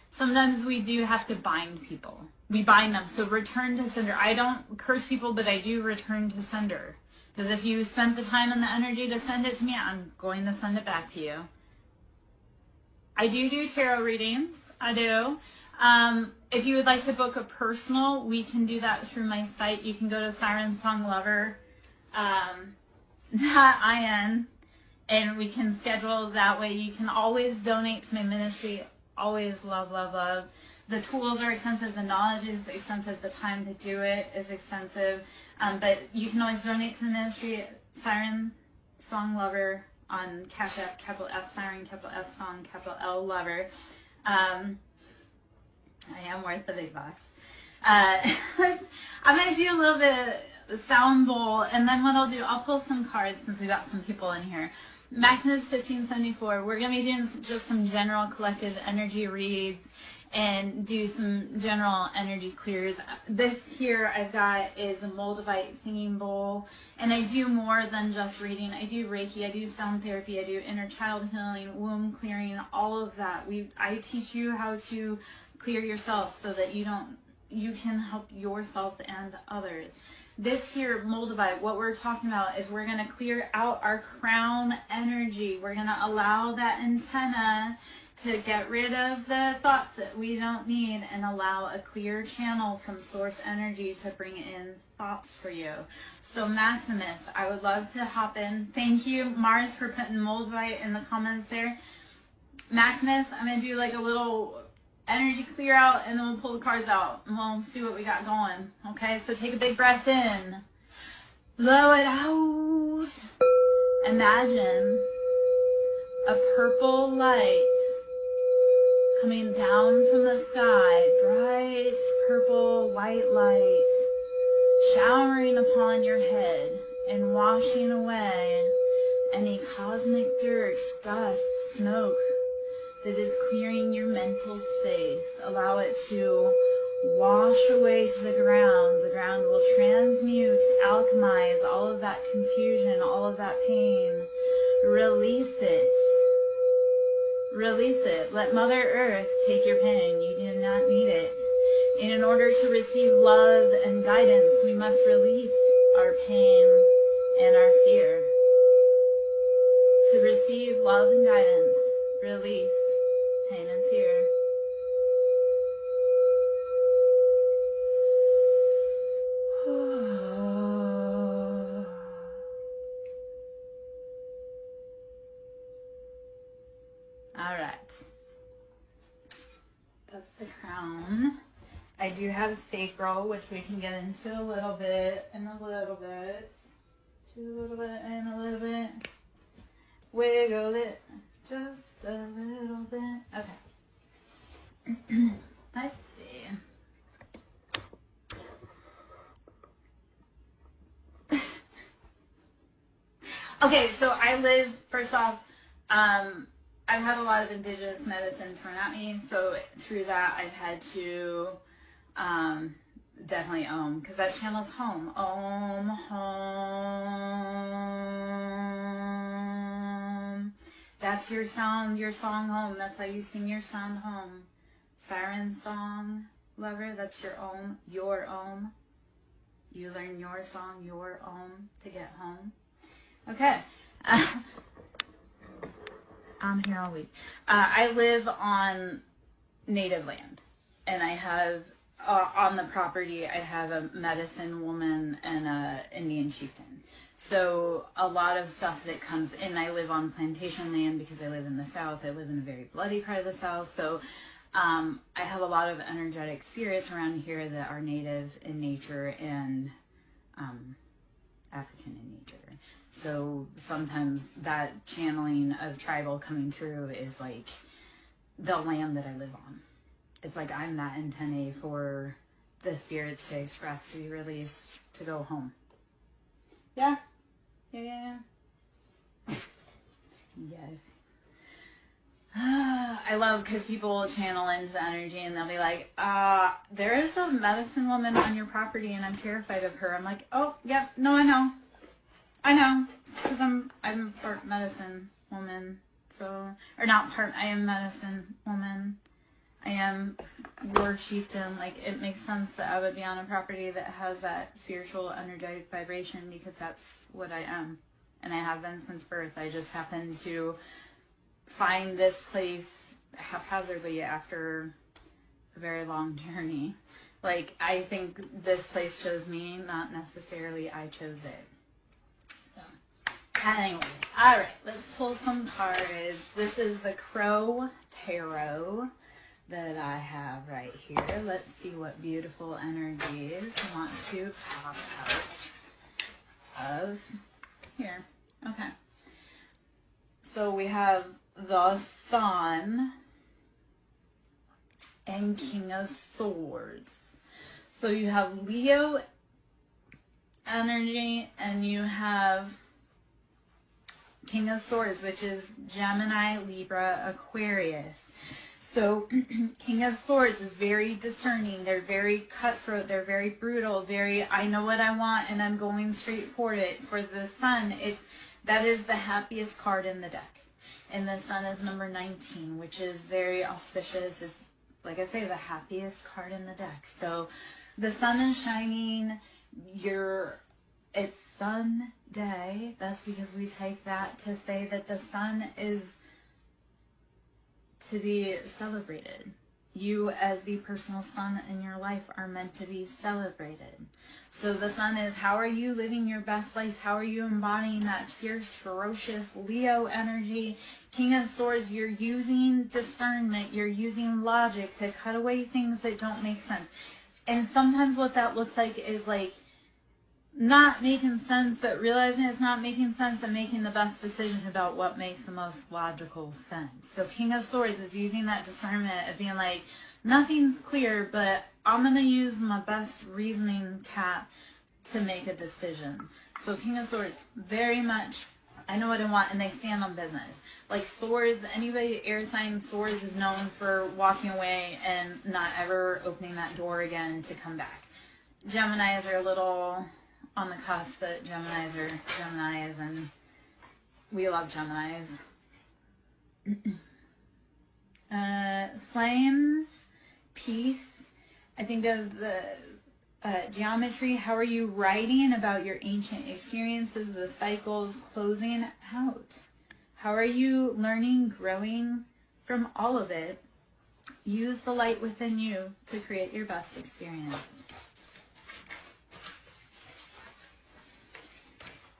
Sometimes we do have to bind people. We bind them. So return to sender. I don't curse people, but I do return to sender. Because if you spent the time and the energy to send it to me, I'm going to send it back to you. I do tarot readings. I do. If you would like to book a personal, we can do that through my site. You can go to SirenSong Lover, .in, and we can schedule that way. You can always donate to my ministry. Always love, love, love. The tools are expensive. The knowledge is expensive. The time to do it is expensive. But you can always donate to the ministry. SirenSong Lover on Cash App, capital S Siren, capital S Song, capital L Lover. I am worth the big bucks. I'm going to do a little bit sound bowl, and then what I'll do, I'll pull some cards since we got some people in here. Maximus 1574, we're going to be doing just some general collective energy reads and do some general energy clears. This here I've got is a Moldavite singing bowl, and I do more than just reading. I do Reiki, I do sound therapy, I do inner child healing, womb clearing, all of that. I teach you how to clear yourself so that you can help yourself and others. This here, Moldavite, what we're talking about is we're going to clear out our crown energy. We're going to allow that antenna to get rid of the thoughts that we don't need and allow a clear channel from source energy to bring in thoughts for you. So Maximus, I would love to hop in. Thank you, Mars, for putting Moldavite in the comments there. Maximus, I'm going to do like a little energy clear out, and then we'll pull the cards out, and we'll see what we got going. Okay, so take a big breath in. Blow it out. Imagine a purple light coming down from the sky, bright purple white light, showering upon your head and washing away any cosmic dirt, dust, smoke that is clearing your mental space. Allow it to wash away to the ground. The ground will transmute, alchemize all of that confusion, all of that pain. Release it. Release it. Let Mother Earth take your pain. You do not need it. And in order to receive love and guidance, we must release our pain and our fear. To receive love and guidance, release pain and fear. All right. That's the crown. I do have sacral, which we can get into a little bit and a little bit. To a little bit and a little bit. Wiggle it just a little bit. Okay. Let's see. Okay, so I live, first off, I've had a lot of indigenous medicine thrown at me, so through that I've had to definitely Om, because that channel's home. Om, home. That's your sound, your song home. That's how you sing your sound home. SirenSong, lover, that's your Om, your Om. You learn your song, your Om, to get home. Okay. I'm here all week. I live on native land, and I have, on the property, I have a medicine woman and a Indian chieftain. So a lot of stuff that comes in, I live on plantation land because I live in the South. I live in a very bloody part of the South. So I have a lot of energetic spirits around here that are native in nature and African in nature. So sometimes that channeling of tribal coming through is like the land that I live on. It's like I'm that antennae for the spirits to express, to be released, to go home. Yeah? Yeah. Yes. I love because people will channel into the energy and they'll be like, there is a medicine woman on your property and I'm terrified of her. I'm like, oh, yep, no, I know. Because I'm part medicine woman, so, or not part, I am medicine woman. I am war chieftain. Like, it makes sense that I would be on a property that has that spiritual, energetic vibration because that's what I am. And I have been since birth. I just happened to find this place haphazardly after a very long journey. Like, I think this place chose me, not necessarily I chose it. Anyway, all right, let's pull some cards. This is the Crow Tarot that I have right here. Let's see what beautiful energies I want to pop out of here. Okay. So we have the Sun and King of Swords. So you have Leo energy, and you have King of Swords, which is Gemini, Libra, Aquarius. So King of Swords is very discerning. They're very cutthroat. They're very brutal. I know what I want and I'm going straight for it. For the Sun, that is the happiest card in the deck. And the Sun is number 19, which is very auspicious. It's, like I say, the happiest card in the deck. So the Sun is shining. It's Sun Day. That's because we take that to say that the Sun is to be celebrated. You as the personal sun in your life are meant to be celebrated. So the Sun is, how are you living your best life? How are you embodying that fierce, ferocious Leo energy? King of Swords, you're using discernment. You're using logic to cut away things that don't make sense. And sometimes what that looks like is like not making sense, but realizing it's not making sense and making the best decision about what makes the most logical sense. So King of Swords is using that discernment of being like, nothing's clear, but I'm going to use my best reasoning cap to make a decision. So King of Swords, very much, I know what I want, and they stand on business. Like Swords, anybody air sign Swords is known for walking away and not ever opening that door again to come back. Geminis are a little on the cusp, but Geminis are Geminis, and we love Geminis. Flames, peace. I think of the geometry. How are you writing about your ancient experiences, the cycles closing out? How are you learning, growing from all of it? Use the light within you to create your best experience.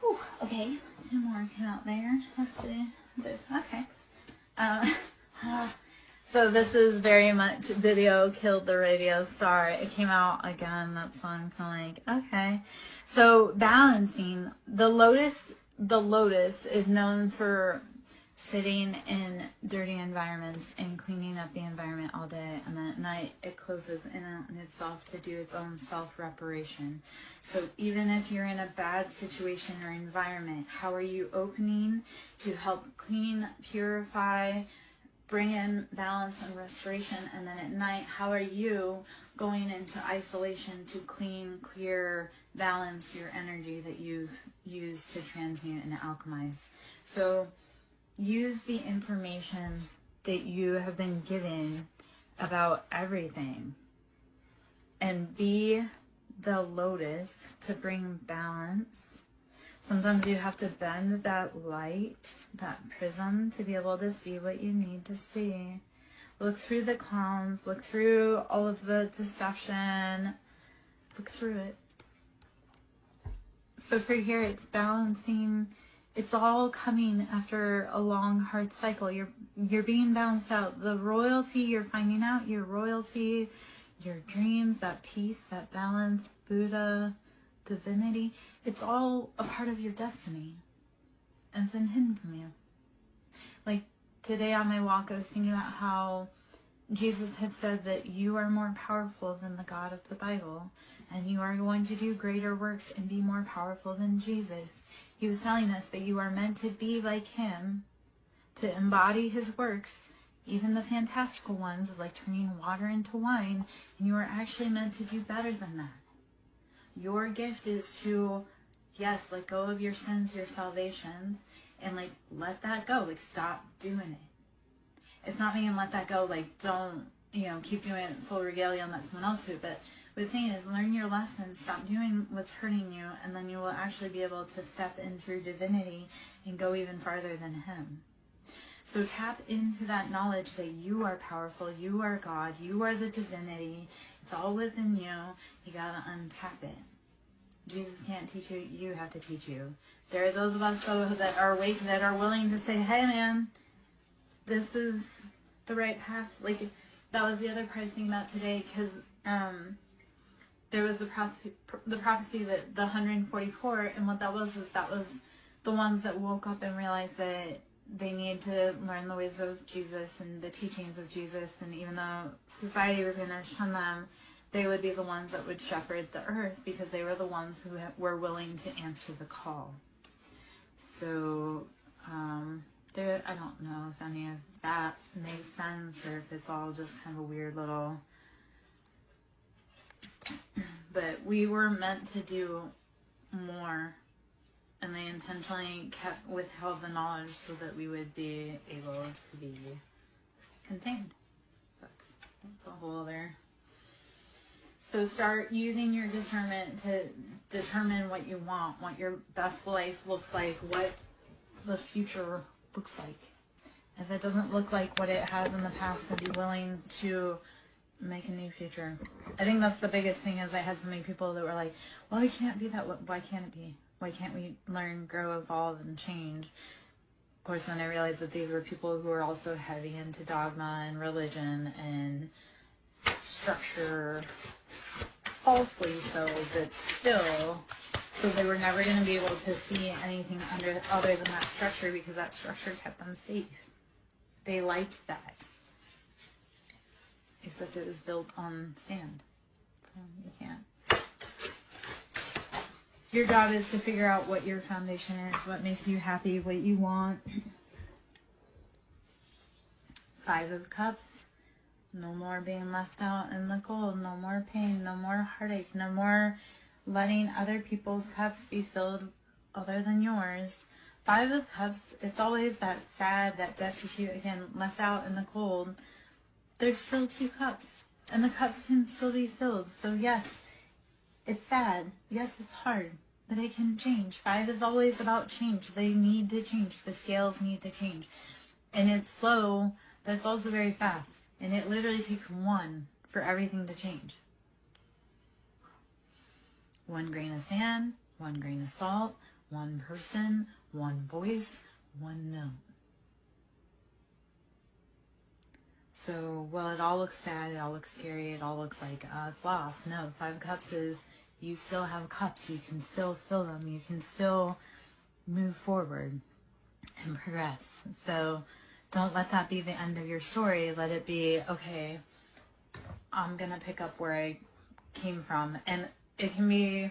Whew, okay, two more came out there. Let's see this. Okay. So this is very much video killed the radio star. It came out again. That's why I'm kind of like, okay. So balancing. The lotus is known for sitting in dirty environments and cleaning up the environment all day, and then at night it closes in on itself to do its own self-reparation. So even if you're in a bad situation or environment, how are you opening to help clean, purify, bring in balance and restoration? And then at night, how are you going into isolation to clean, clear, balance your energy that you've used to transmute and alchemize? So use the information that you have been given about everything and be the lotus to bring balance. Sometimes you have to bend that light, that prism, to be able to see what you need to see. Look through the clowns, look through all of the deception, look through it. So for here, it's balancing. It's all coming after a long, hard cycle. You're being balanced out. The royalty, you're finding out your royalty, your dreams, that peace, that balance, Buddha, divinity. It's all a part of your destiny. And it's been hidden from you. Like today on my walk, I was thinking about how Jesus had said that you are more powerful than the God of the Bible. And you are going to do greater works and be more powerful than Jesus. He was telling us that you are meant to be like him, to embody his works, even the fantastical ones, like turning water into wine, and you are actually meant to do better than that. Your gift is to, yes, let go of your sins, your salvations, and let that go. Stop doing it. It's not meaning let that go, don't, keep doing it full regalia and let someone else do it, but the thing is, learn your lesson, stop doing what's hurting you, and then you will actually be able to step in through divinity and go even farther than him. So tap into that knowledge that you are powerful, you are God, you are the divinity. It's all within you. You got to untap it. Jesus can't teach you, you have to teach you. There are those of us, though, that are awake, that are willing to say, hey, man, this is the right path. That was the other part I was thinking about today, because there was the prophecy that the 144, and what that was the ones that woke up and realized that they need to learn the ways of Jesus and the teachings of Jesus, and even though society was going to shun them, they would be the ones that would shepherd the earth because they were the ones who were willing to answer the call. So, I don't know if any of that makes sense or if it's all just kind of a weird little... But we were meant to do more, and they intentionally withheld the knowledge so that we would be able to be contained. That's a whole other... So start using your discernment to determine what you want, what your best life looks like, what the future looks like. If it doesn't look like what it has in the past, then be willing to make a new future. I think that's the biggest thing is I had so many people that were like, well, it can't be that. Why can't it be? Why can't we learn, grow, evolve, and change? Of course, then I realized that these were people who were also heavy into dogma and religion and structure, falsely so, but still. So they were never going to be able to see anything other than that structure because that structure kept them safe. They liked that. Except it was built on sand. So you can't. Your job is to figure out what your foundation is, what makes you happy, what you want. 5 of Cups. No more being left out in the cold. No more pain. No more heartache. No more letting other people's cups be filled other than yours. 5 of Cups, it's always that sad, that destitute, again, left out in the cold. There's still 2 cups, and the cups can still be filled. So yes, it's sad. Yes, it's hard, but it can change. 5 is always about change. They need to change. The scales need to change. And it's slow, but it's also very fast. And it literally takes 1 for everything to change. 1 grain of sand, 1 grain of salt, 1 person, 1 voice, 1 note. So, well, it all looks sad, it all looks scary, it all looks like it's lost. No, 5 cups is you still have cups. You can still fill them. You can still move forward and progress. So don't let that be the end of your story. Let it be, okay, I'm going to pick up where I came from. And it can be,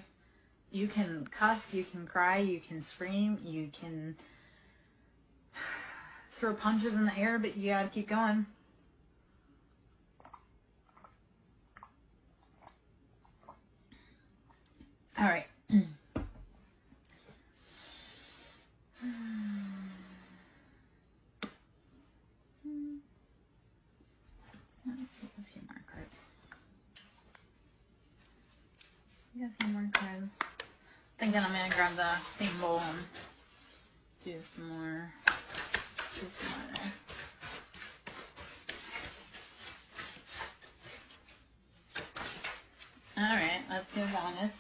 you can cuss, you can cry, you can scream, you can throw punches in the air, but you got to keep going. All right. Let's see a few more cards. We got a few more cards. Thinking I'm gonna grab the same bowl and do some more. All right, let's do bonus.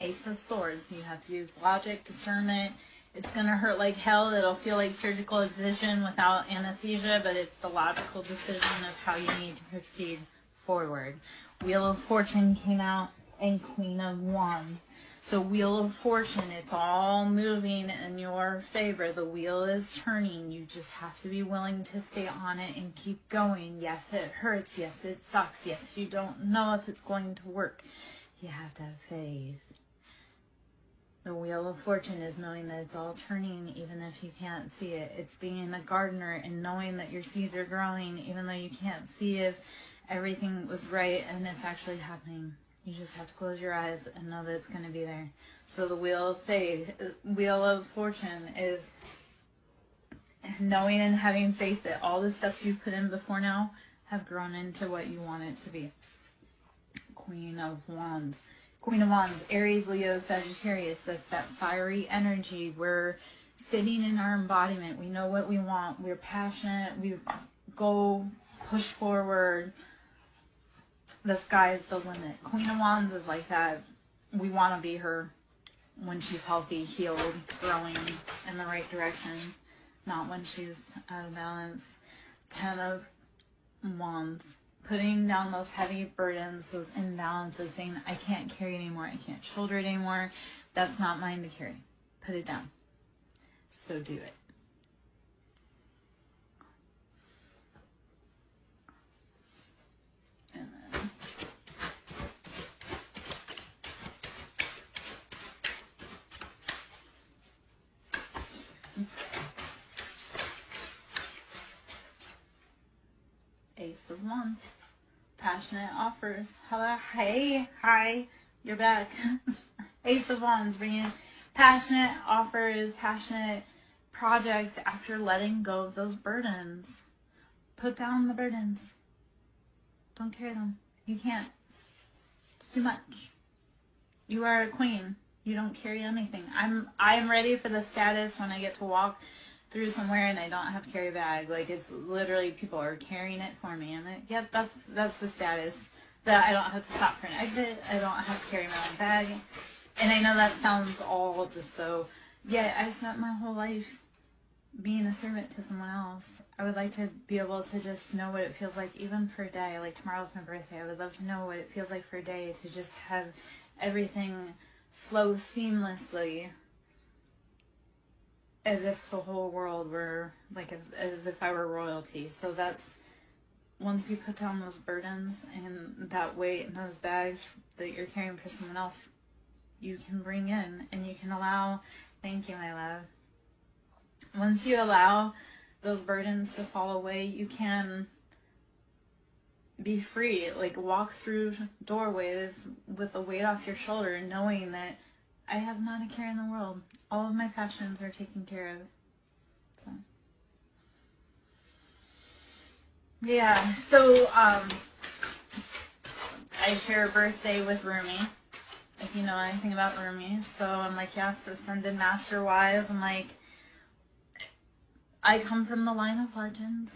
Ace of Swords. You have to use logic, discernment. It's going to hurt like hell. It'll feel like surgical excision without anesthesia, but it's the logical decision of how you need to proceed forward. Wheel of Fortune came out and Queen of Wands. So Wheel of Fortune, it's all moving in your favor. The wheel is turning. You just have to be willing to stay on it and keep going. Yes, it hurts. Yes, it sucks. Yes, you don't know if it's going to work. You have to have faith. The Wheel of Fortune is knowing that it's all turning even if you can't see it. It's being a gardener and knowing that your seeds are growing even though you can't see if everything was right and it's actually happening. You just have to close your eyes and know that it's going to be there. So the Wheel of Faith, Wheel of Fortune is knowing and having faith that all the steps you've put in before now have grown into what you want it to be. Queen of Wands. Queen of Wands, Aries, Leo, Sagittarius. That's that fiery energy. We're sitting in our embodiment. We know what we want. We're passionate. We go push forward. The sky is the limit. Queen of Wands is like that. We want to be her when she's healthy, healed, growing in the right direction, not when she's out of balance. 10 of Wands. Putting down those heavy burdens, those imbalances, saying, I can't carry anymore, I can't shoulder it anymore. That's not mine to carry. Put it down. So do it. And then Wands. Passionate offers. Hello. Hey. Hi. You're back. Ace of Wands, bringing passionate offers, passionate projects after letting go of those burdens. Put down the burdens. Don't carry them. You can't. It's too much. You are a queen. You don't carry anything. I'm ready for the status when I get to walk through somewhere and I don't have to carry a bag. Like, it's literally people are carrying it for me. And yep, that's the status. That I don't have to stop for an exit. I don't have to carry my own bag. And I know that sounds all just so, yeah, I spent my whole life being a servant to someone else. I would like to be able to just know what it feels like, even for a day. Like, tomorrow's my birthday. I would love to know what it feels like for a day to just have everything flow seamlessly, as if the whole world were, like, as if I were royalty. So that's, once you put down those burdens and that weight and those bags that you're carrying for someone else, you can bring in and you can allow, thank you, my love. Once you allow those burdens to fall away, you can be free. Like, walk through doorways with the weight off your shoulder, knowing that I have not a care in the world. All of my passions are taken care of. So, yeah. So, I share a birthday with Rumi, if you know anything about Rumi. So I'm like, yes, ascended master wise. I'm like, I come from the line of legends.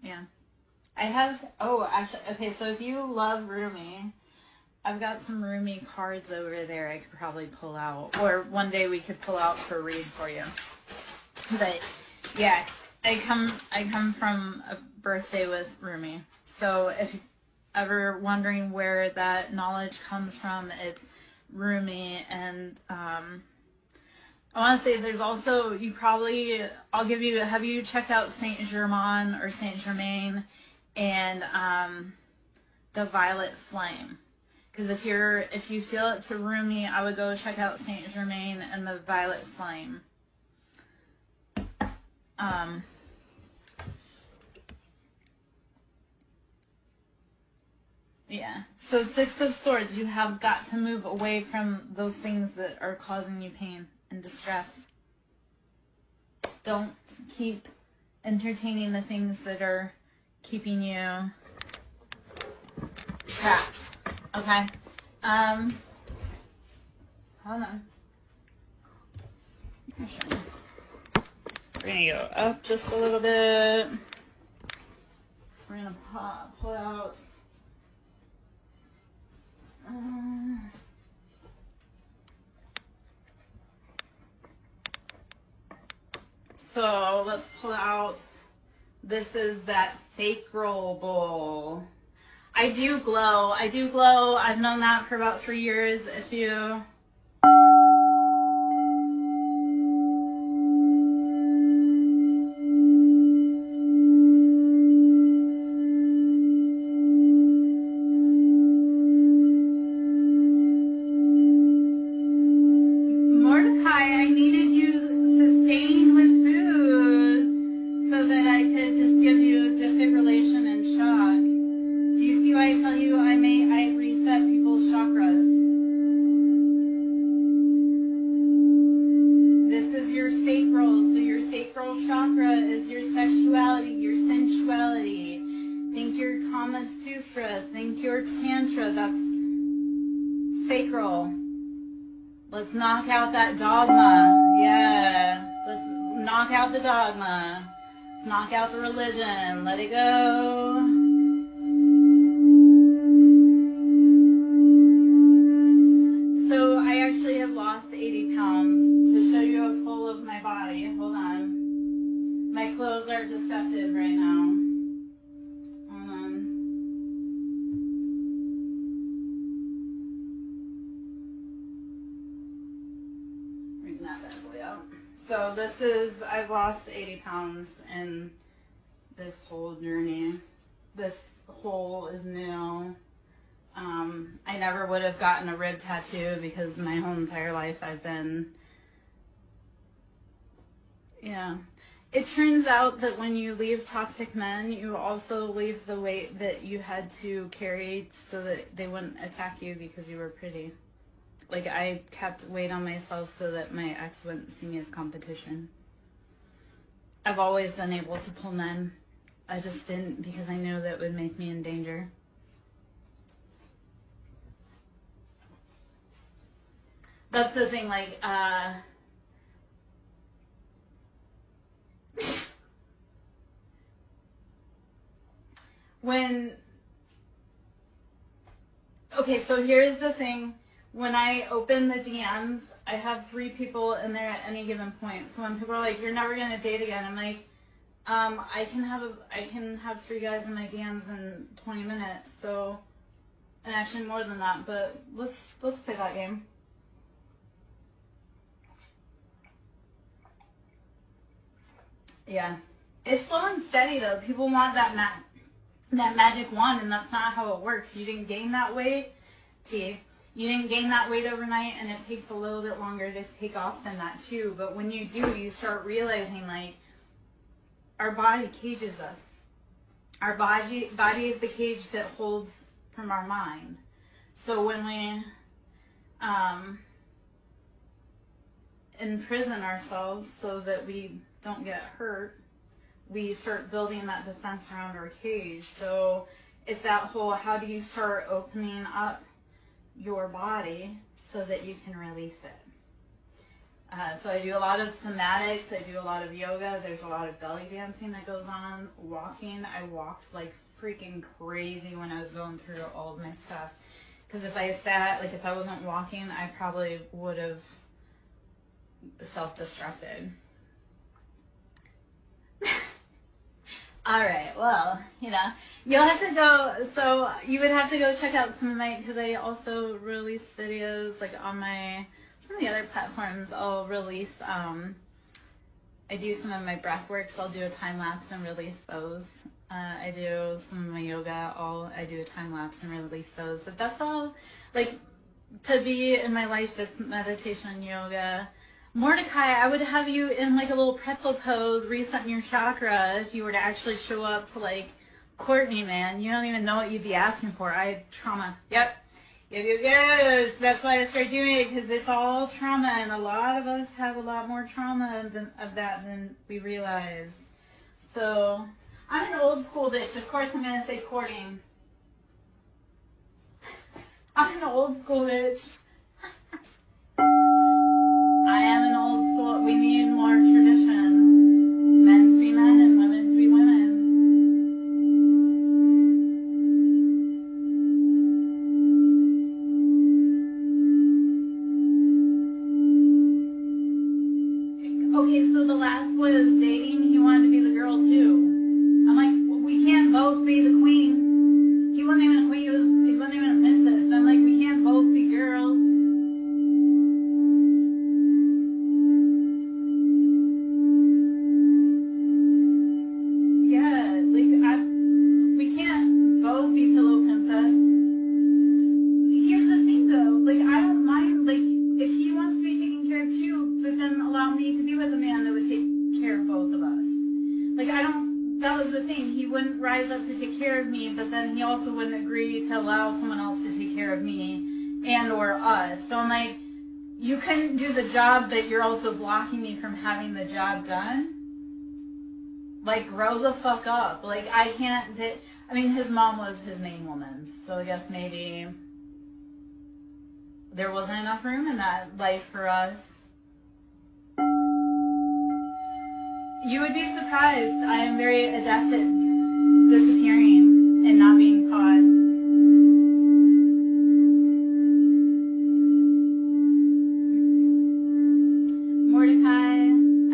Yeah. I have, oh, actually, okay, so if you love Rumi, I've got some Rumi cards over there I could probably pull out. Or one day we could pull out for a read for you. But, yeah, I come from a birthday with Rumi. So if you're ever wondering where that knowledge comes from, it's Rumi. And I want to say there's also, you probably, I'll give you, have you checked out Saint Germain or Saint Germain and the Violet Flame? Because if you feel it to Rumi, I would go check out Saint Germain and the Violet Flame. Yeah. So Six of Swords, you have got to move away from those things that are causing you pain and distress. Don't keep entertaining the things that are keeping you trapped. Okay. Hold on. We're gonna go up just a little bit. We're gonna pull out. So let's pull out. This is that sacral bowl. I do glow. I've known that for about 3 years. If you let's knock out that dogma. Yeah. Let's knock out the dogma. Let's knock out the religion. Let it go. So I actually have lost 80 pounds. To show you a full of my body. Hold on. My clothes are deceptive right now. Hold on. So this is, I've lost 80 pounds in this whole journey. This hole is new. I never would have gotten a rib tattoo because my whole entire life I've been, yeah. It turns out that when you leave toxic men, you also leave the weight that you had to carry so that they wouldn't attack you because you were pretty. Like, I kept weight on myself so that my ex wouldn't see me as competition. I've always been able to pull men. I just didn't because I knew that would make me in danger. That's the thing, like, okay, so here's the thing. When I open the DMs, I have 3 people in there at any given point. So when people are like, "You're never gonna date again," I'm like, I can have 3 guys in my DMs in 20 minutes. So, and actually more than that. But let's play that game. Yeah, it's slow and steady though. People want that magic wand, and that's not how it works. You didn't gain that weight, T. You didn't gain that weight overnight, and it takes a little bit longer to take off than that too. But when you do, you start realizing, like, our body cages us. Our body is the cage that holds from our mind. So when we imprison ourselves so that we don't get hurt, we start building that defense around our cage. So it's that whole, how do you start opening up your body so that you can release it? So I do a lot of somatics, I do a lot of yoga, there's a lot of belly dancing that goes on, walking. I walked like freaking crazy when I was going through all of my stuff. Because if I sat, like if I wasn't walking, I probably would have self-destructed. All right, well, you know, you'll have to go, so you would have to go check out some of my, because I also release videos, like on some of the other platforms. I'll release, I do some of my breath work, so I'll do a time lapse and release those. I do some of my yoga, I do a time lapse and release those. But that's all, like, to be in my life, it's meditation and yoga. Mordecai, I would have you in like a little pretzel pose, resetting your chakra if you were to actually show up to like Courtney, man. You don't even know what you'd be asking for. I had trauma. Yep. That's why I started doing it, because it's all trauma, and a lot of us have a lot more trauma of that than we realize. So, I'm an old school bitch. Of course I'm going to say courting. I'm an old school bitch. I am an old school. We need more tradition. Men to be men and women to be women. Okay, so the last boy I was dating, he wanted to be the girl too. I'm like, we can't both be the queen. He wasn't even a queen. He wasn't even a princess. I'm like, we can't both be girls. But then he also wouldn't agree to allow someone else to take care of me and or us. So I'm like, you couldn't do the job, but you're also blocking me from having the job done. Like, grow the fuck up. Like, I can't, I mean, his mom was his main woman, so I guess maybe there wasn't enough room in that life for us. You would be surprised. I am very adept at disappearing and not being caught. Mordecai,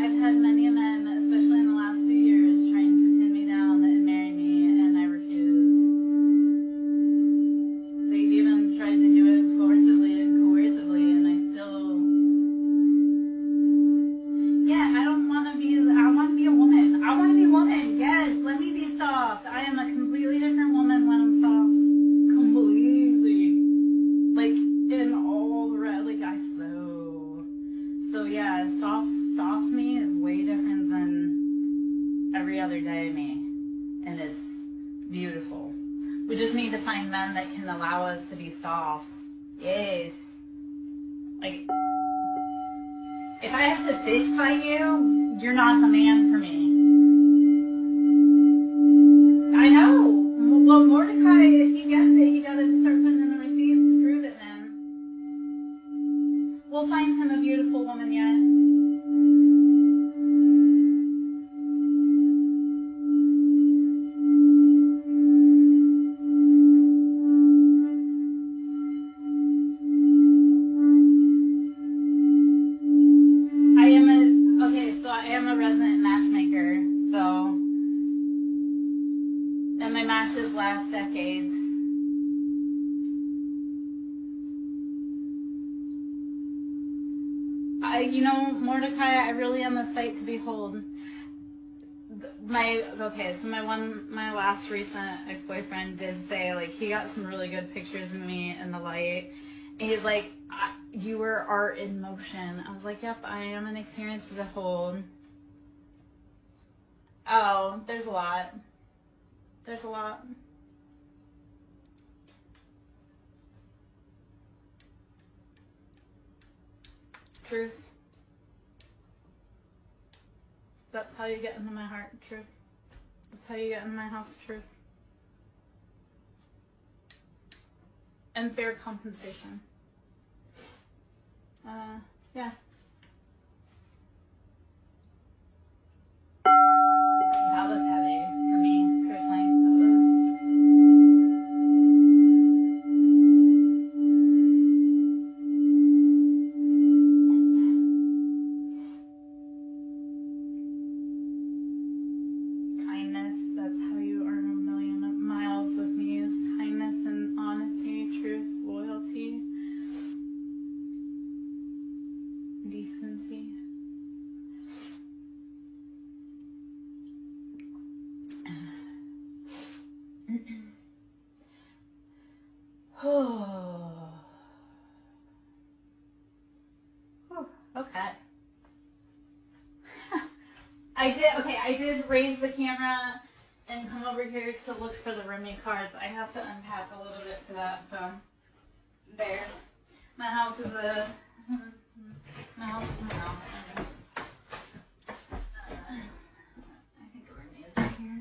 I've had many men, especially in the last few years, trying to pin me down and marry me, and I refuse. They've even tried to do it forcibly and coercively, and I still... Yeah, I want to be a woman. I want to be a woman. Yes, let me be soft. I am a completely different woman when I'm soft. Completely. Like, in all the rest, like, so yeah, soft me is way different than every other day me, and it's beautiful. We just need to find men that can allow us to be soft. Yes. Like, if I have to bitch fight you, you're not the man for me. I know. Well, Mordecai, if he gets it, he gotta start putting in the receipts to prove it then. We'll find him a beautiful woman yet. I am a resident matchmaker, so in my master's last decades, Mordecai, I really am a sight to behold. My last recent ex-boyfriend did say, like, he got some really good pictures of me in the light, and he's like, you were art in motion. I was like, yep, I am an experience to behold. Oh, there's a lot. There's a lot. Truth. That's how you get into my heart. Truth. That's how you get into my house. Truth. And fair compensation. Yeah. That was heavy for me, personally. Kindness, that's how you earn 1,000,000 miles with me, is kindness and honesty, truth, loyalty, decency. Okay. I did raise the camera and come over here to look for the roommate cards. I have to unpack a little bit for that, so there. My house is a house. Okay. I think a roommate is right here.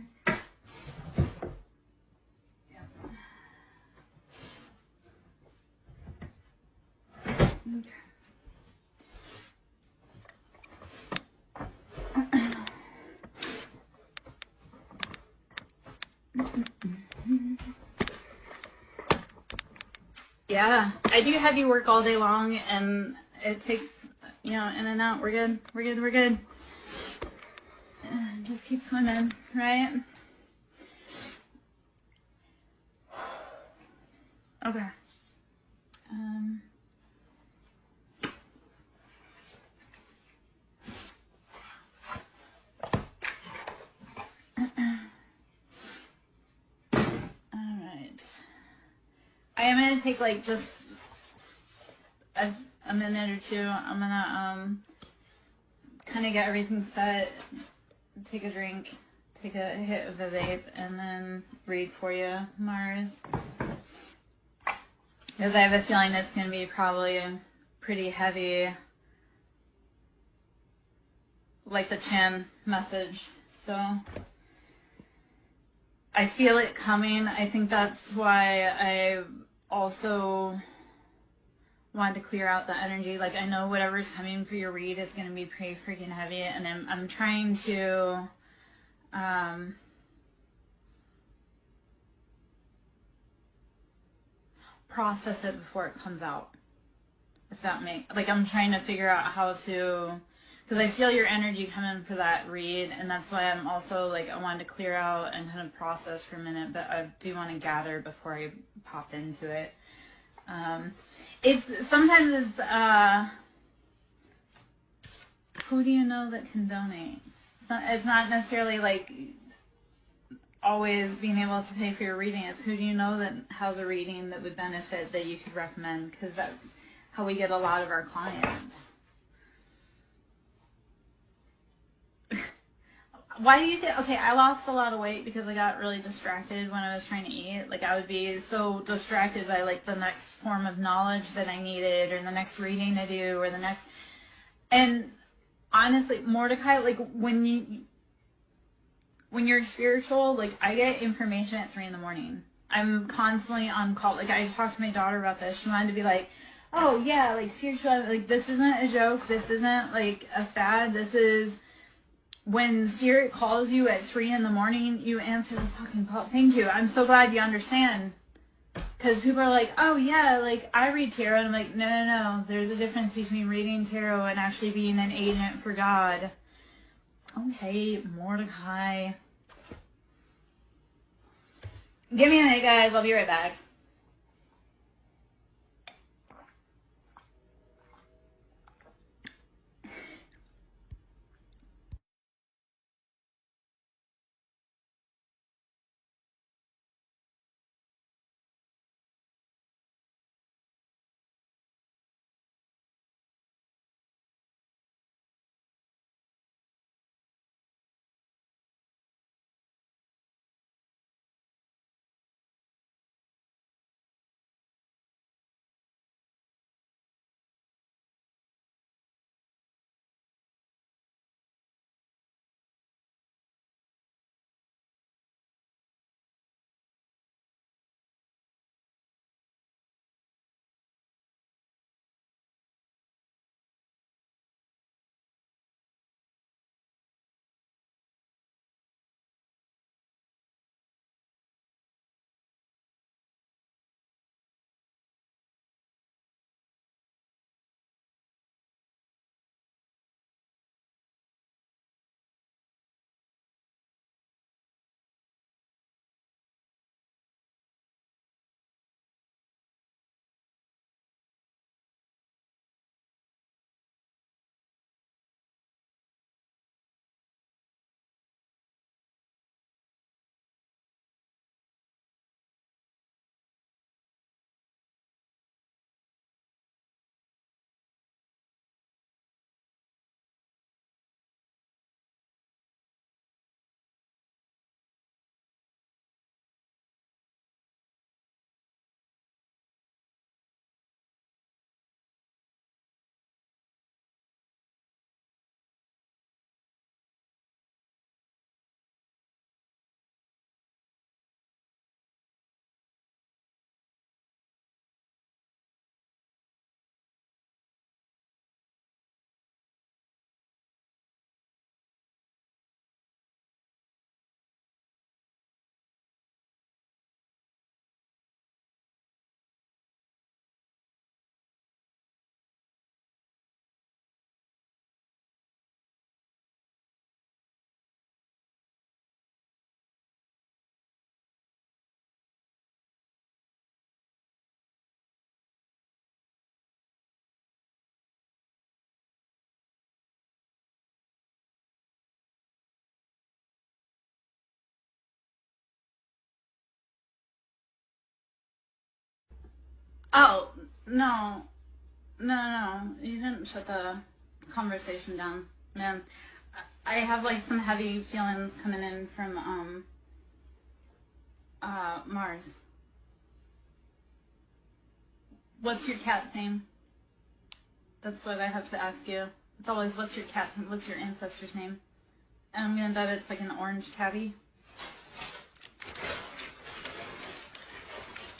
Yep. Okay. Yeah, I do heavy work all day long, and it takes, in and out. We're good. Just keep swimming, right? Okay. I am going to take like just a minute or two. I'm going to kind of get everything set, take a drink, take a hit of the vape, and then read for you, Mars. Because I have a feeling it's going to be probably pretty heavy, like the Chan message. So I feel it coming. I think that's why I also wanted to clear out the energy. Like, I know whatever's coming for your read is going to be pretty freaking heavy, and I'm trying to process it before it comes out. If that makes, like, I'm trying to figure out how to, because I feel your energy coming for that read, and that's why I'm also, like, I wanted to clear out and kind of process for a minute, but I do want to gather before I pop into it. Sometimes who do you know that can donate? It's not necessarily, like, always being able to pay for your reading. It's who do you know that has a reading that would benefit that you could recommend, because that's how we get a lot of our clients. Why do you think? Okay, I lost a lot of weight because I got really distracted when I was trying to eat. Like, I would be so distracted by, like, the next form of knowledge that I needed, or the next reading to do, or the next. And honestly, Mordecai, like, when you're spiritual, like, I get information at 3 a.m. I'm constantly on call. Like, I talked to my daughter about this. She wanted to be like, oh yeah, like, spiritual. Like, this isn't a joke. This isn't like a fad. This is. When Spirit calls you at 3 a.m, you answer the fucking call. Thank you. I'm so glad you understand. Because people are like, oh yeah, like, I read tarot. And I'm like, no. There's a difference between reading tarot and actually being an agent for God. Okay, Mordecai. Give me a minute, guys. I'll be right back. Oh, no. No. You didn't shut the conversation down. Man, I have, like, some heavy feelings coming in from, Mars. What's your cat's name? That's what I have to ask you. It's always, what's your ancestor's name? And I'm gonna bet it's like an orange tabby.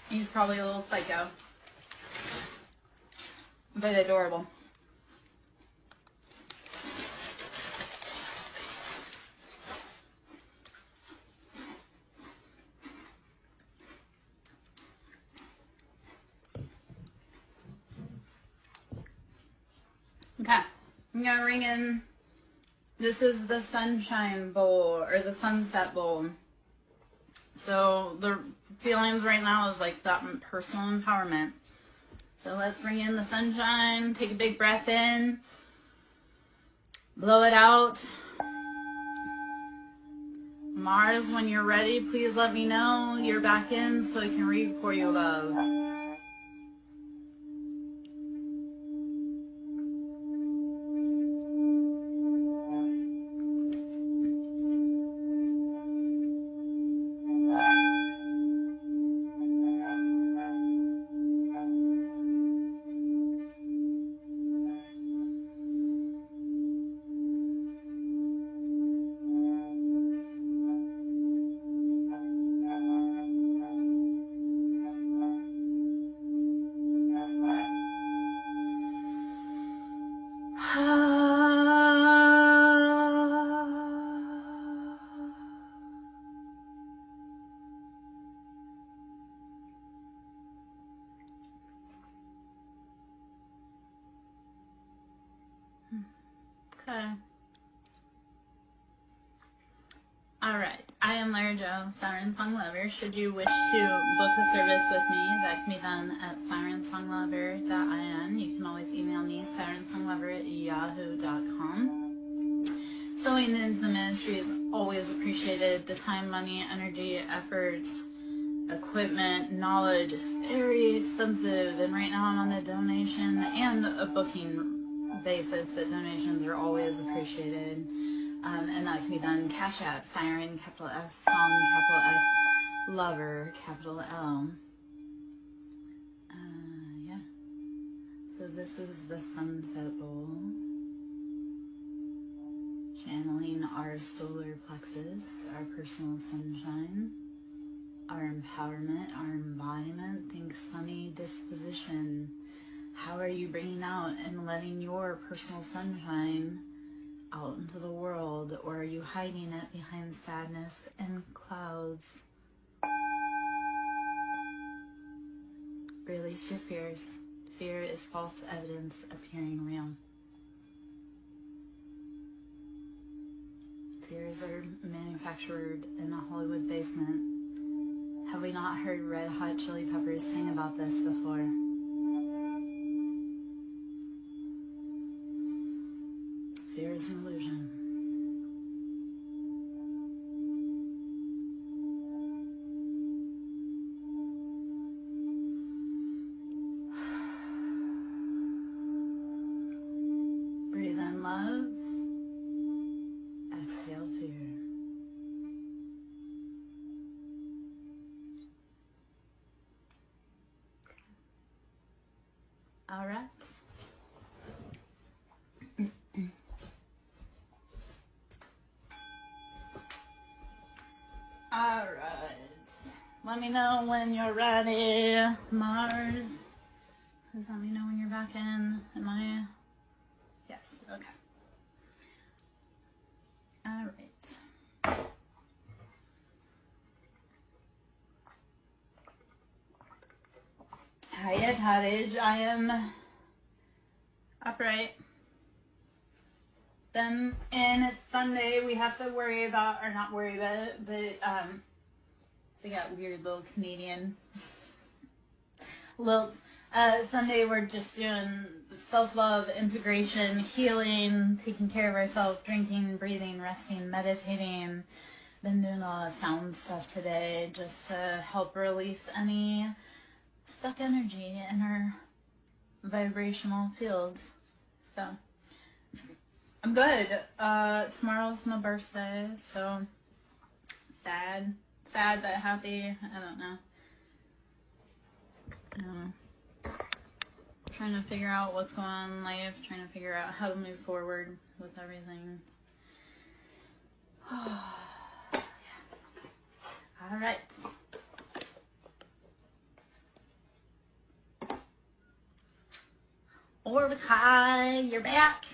He's probably a little psycho. But adorable. Okay, I'm gonna ring in. This is the sunshine bowl, or the sunset bowl. So the feelings right now is like that personal empowerment. So let's bring in the sunshine. Take a big breath in. Blow it out. Mars, when you're ready, please let me know you're back in so I can read for you, love. Okay. Alright. I am Lara Jo, SirenSong Lover. Should you wish to book a service with me, that can be done at SirenSongLover.in. You can always email me, SirenSongLover@yahoo.com. Sewing into the ministry is always appreciated. The time, money, energy, effort, equipment, knowledge is very sensitive, and right now I'm on a donation and a booking basis that donations are always appreciated, and that can be done Cash App, Siren, capital S, Song, capital S, Lover, capital L. Yeah, so this is the Sunset Bowl, channeling our solar plexus, our personal sunshine, our empowerment, our embodiment. Think sunny disposition. How are you bringing out and letting your personal sunshine out into the world, or are you hiding it behind sadness and clouds? Release your fears. Fear is false evidence appearing real. Fears are manufactured in a Hollywood basement. Have we not heard Red Hot Chili Peppers sing about this before? Fear is an illusion. Breathe in love. Exhale fear. All right. All right. Let me know when you're ready, Mars. Please let me know when you're back in. Am I? Yes. Okay. All right. Hiya Cottage. I am upright. Then, and it's Sunday, we have to worry about, or not worry about it, but they got weird little comedian. Sunday we're just doing self-love, integration, healing, taking care of ourselves, drinking, breathing, resting, meditating. Been doing a lot of sound stuff today just to help release any stuck energy in our vibrational fields. So I'm good. Tomorrow's my birthday, so sad but happy. I don't know. Trying to figure out what's going on in life, trying to figure out how to move forward with everything. Yeah. All right. Mordecai, you're back.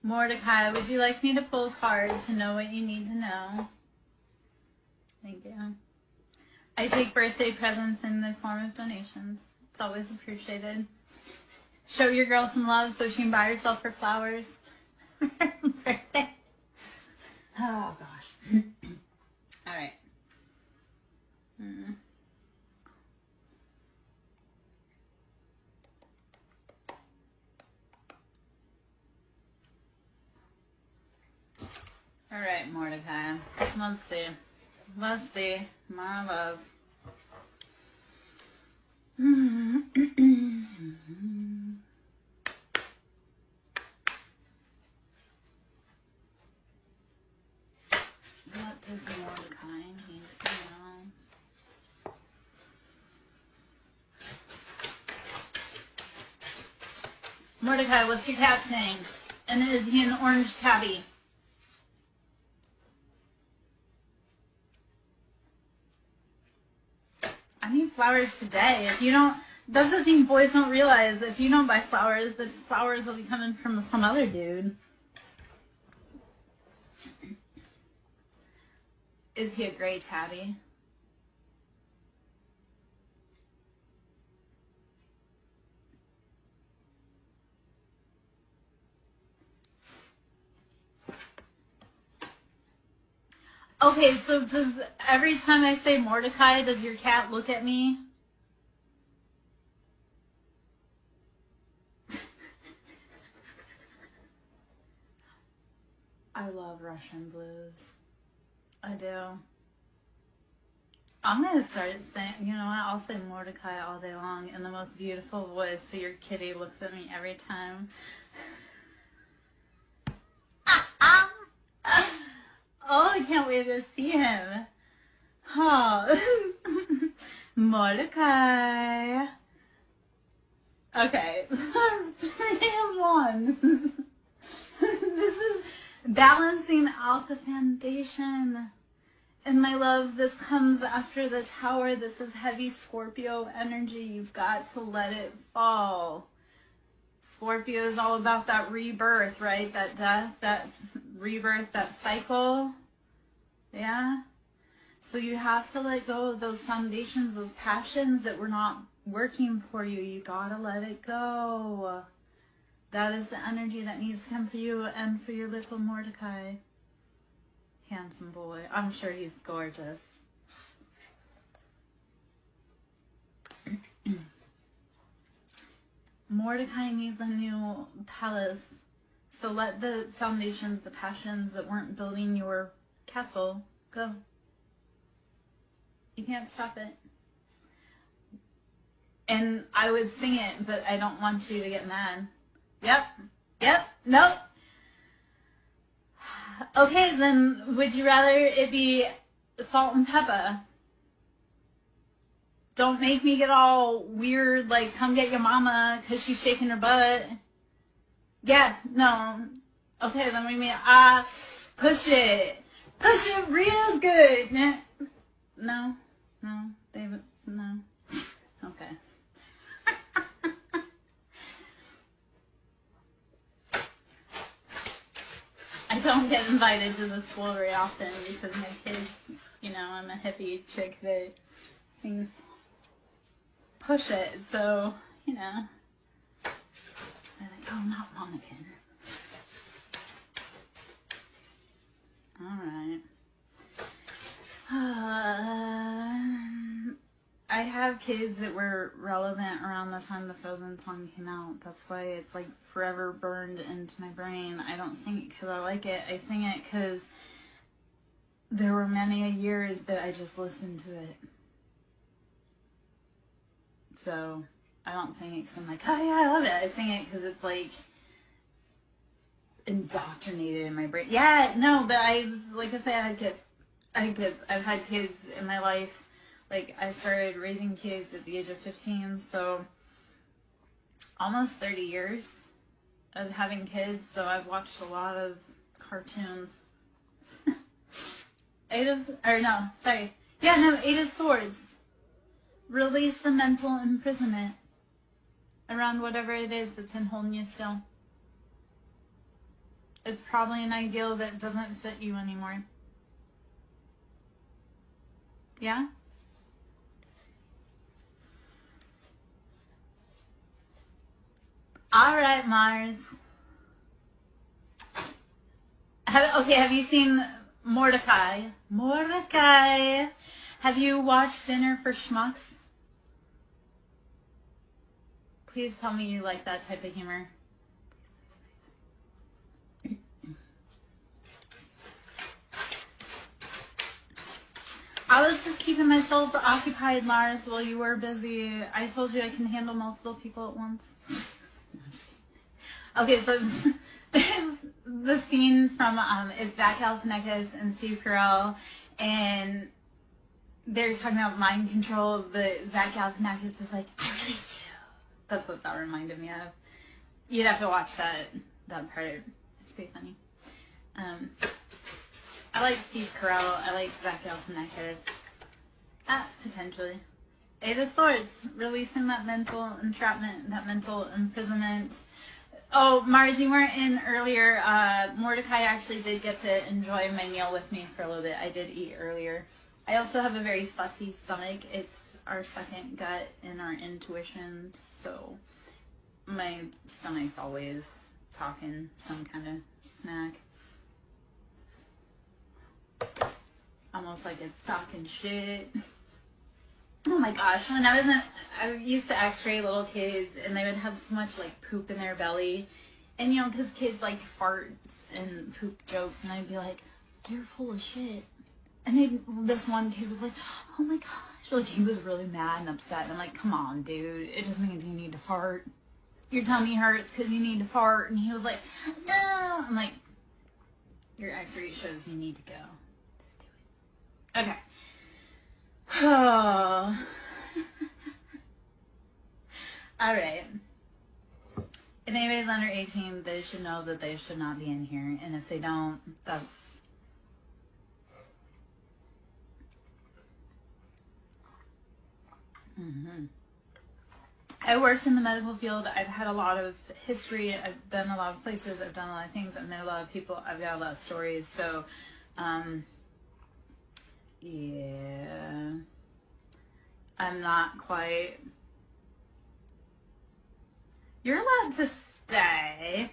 Mordecai, would you like me to pull a card to know what you need to know? Thank you. I take birthday presents in the form of donations. It's always appreciated. Show your girl some love so she can buy herself her flowers for her birthday. Oh, gosh. All right. All right, Mordecai. Let's see. Let's see. My love. What does Mordecai need to know? Mordecai, what's your cat's name? And is he an orange tabby? I need flowers today. If you don't, that's the thing boys don't realize. If you don't buy flowers, the flowers will be coming from some other dude. Is he a gray tabby? Okay, so does every time I say Mordecai, does your cat look at me? I love Russian blues. I do. I'm going to start saying, you know what, I'll say Mordecai all day long in the most beautiful voice so your kitty looks at me every time. Oh, I can't wait to see him. Oh. Mordecai. Okay. 3-1. This is balancing out the foundation. And my love, this comes after the tower. This is heavy Scorpio energy. You've got to let it fall. Scorpio is all about that rebirth, right? That death, that rebirth, that cycle. Yeah? So you have to let go of those foundations, those passions that were not working for you. You gotta let it go. That is the energy that needs to come for you and for your little Mordecai. Handsome boy. I'm sure he's gorgeous. Mordecai needs a new palace. So let the foundations, the passions that weren't building your castle go. You can't stop it. And I would sing it, but I don't want you to get mad. Yep, nope. Okay, then would you rather it be salt and pepper? Don't make me get all weird, like come get your mama because she's shaking her butt. Yeah, no. Okay, then we mean push it real good. No, David, no. Okay. I don't get invited to the school very often because my kids, you know, I'm a hippie chick that sings push it, so, you know, they're like, oh, not Monacan. Alright. I have kids that were relevant around the time the Frozen song came out. That's why it's like forever burned into my brain. I don't sing it because I like it. I sing it because there were many years that I just listened to it. So I don't sing it because I'm like, oh yeah, I love it. I sing it because it's like indoctrinated in my brain. Yeah, no, but like I said, I had kids. I've had kids in my life. Like, I started raising kids at the age of 15, so almost 30 years of having kids, so I've watched a lot of cartoons. Eight of Swords. Release the mental imprisonment around whatever it is that's in holding you still. It's probably an ideal that doesn't fit you anymore. Yeah? All right, Mars. Have you seen Mordecai? Mordecai. Have you watched Dinner for Schmucks? Please tell me you like that type of humor. I was just keeping myself occupied, Mars, while you were busy. I told you I can handle multiple people at once. Okay, so there's the scene from it's Zach Galifianakis and Steve Carell, and they're talking about mind control, but Zach Galifianakis is like, I really do. That's what that reminded me of. You'd have to watch that part. It's pretty funny. I like Steve Carell. I like Zach Galifianakis. Potentially. Eight of Swords, releasing that mental entrapment, that mental imprisonment. Oh, Mars, you weren't in earlier. Mordecai actually did get to enjoy my meal with me for a little bit. I did eat earlier. I also have a very fussy stomach. It's our second gut in our intuition, so my stomach's always talking some kind of snack. Almost like it's talking shit. Oh my gosh, when I used to x-ray little kids and they would have so much like poop in their belly. And you know, because kids like farts and poop jokes, and I'd be like, you're full of shit. And then this one kid was like, oh my gosh, like he was really mad and upset. And I'm like, come on, dude, it just means you need to fart. Your tummy hurts because you need to fart. And he was like, no. I'm like, your x-ray shows you need to go. Just do it. Okay. Oh. All right. If anybody's under 18, they should know that they should not be in here. And if they don't, that's... I worked in the medical field. I've had a lot of history. I've been a lot of places. I've done a lot of things. I've met a lot of people. I've got a lot of stories. So, yeah. I'm not quite... You're allowed to stay.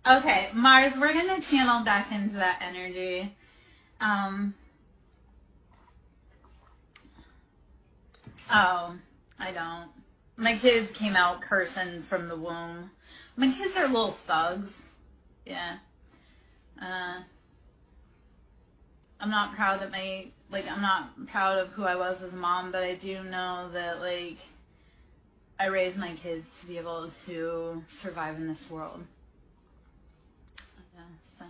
Okay, Mars, we're going to channel back into that energy. Oh, I don't. My kids came out cursing from the womb. My kids are little thugs. Yeah. I'm not proud that I'm not proud of who I was as a mom, but I do know that, like, I raised my kids to be able to survive in this world. Yeah, so.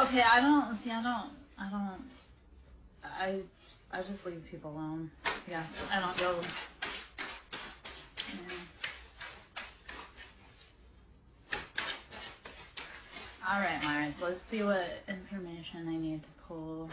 Okay, I just leave people alone. Yeah, I don't go. Yeah. All right, Myers, let's see what information I need to pull.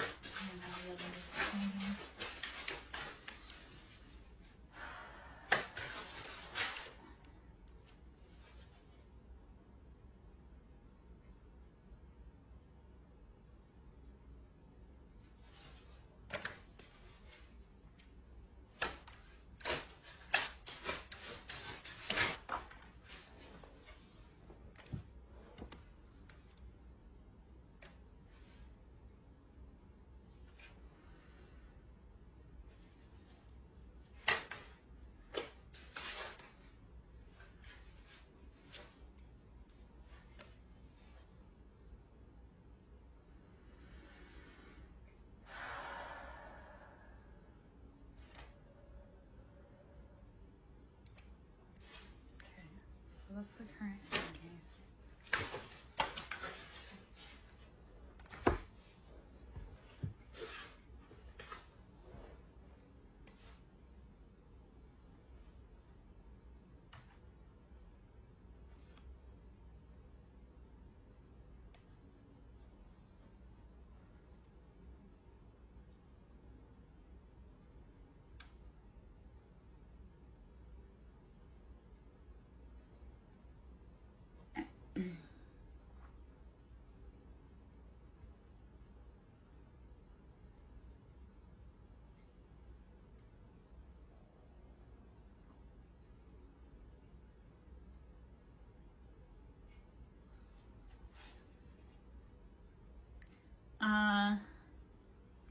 What's the current energy?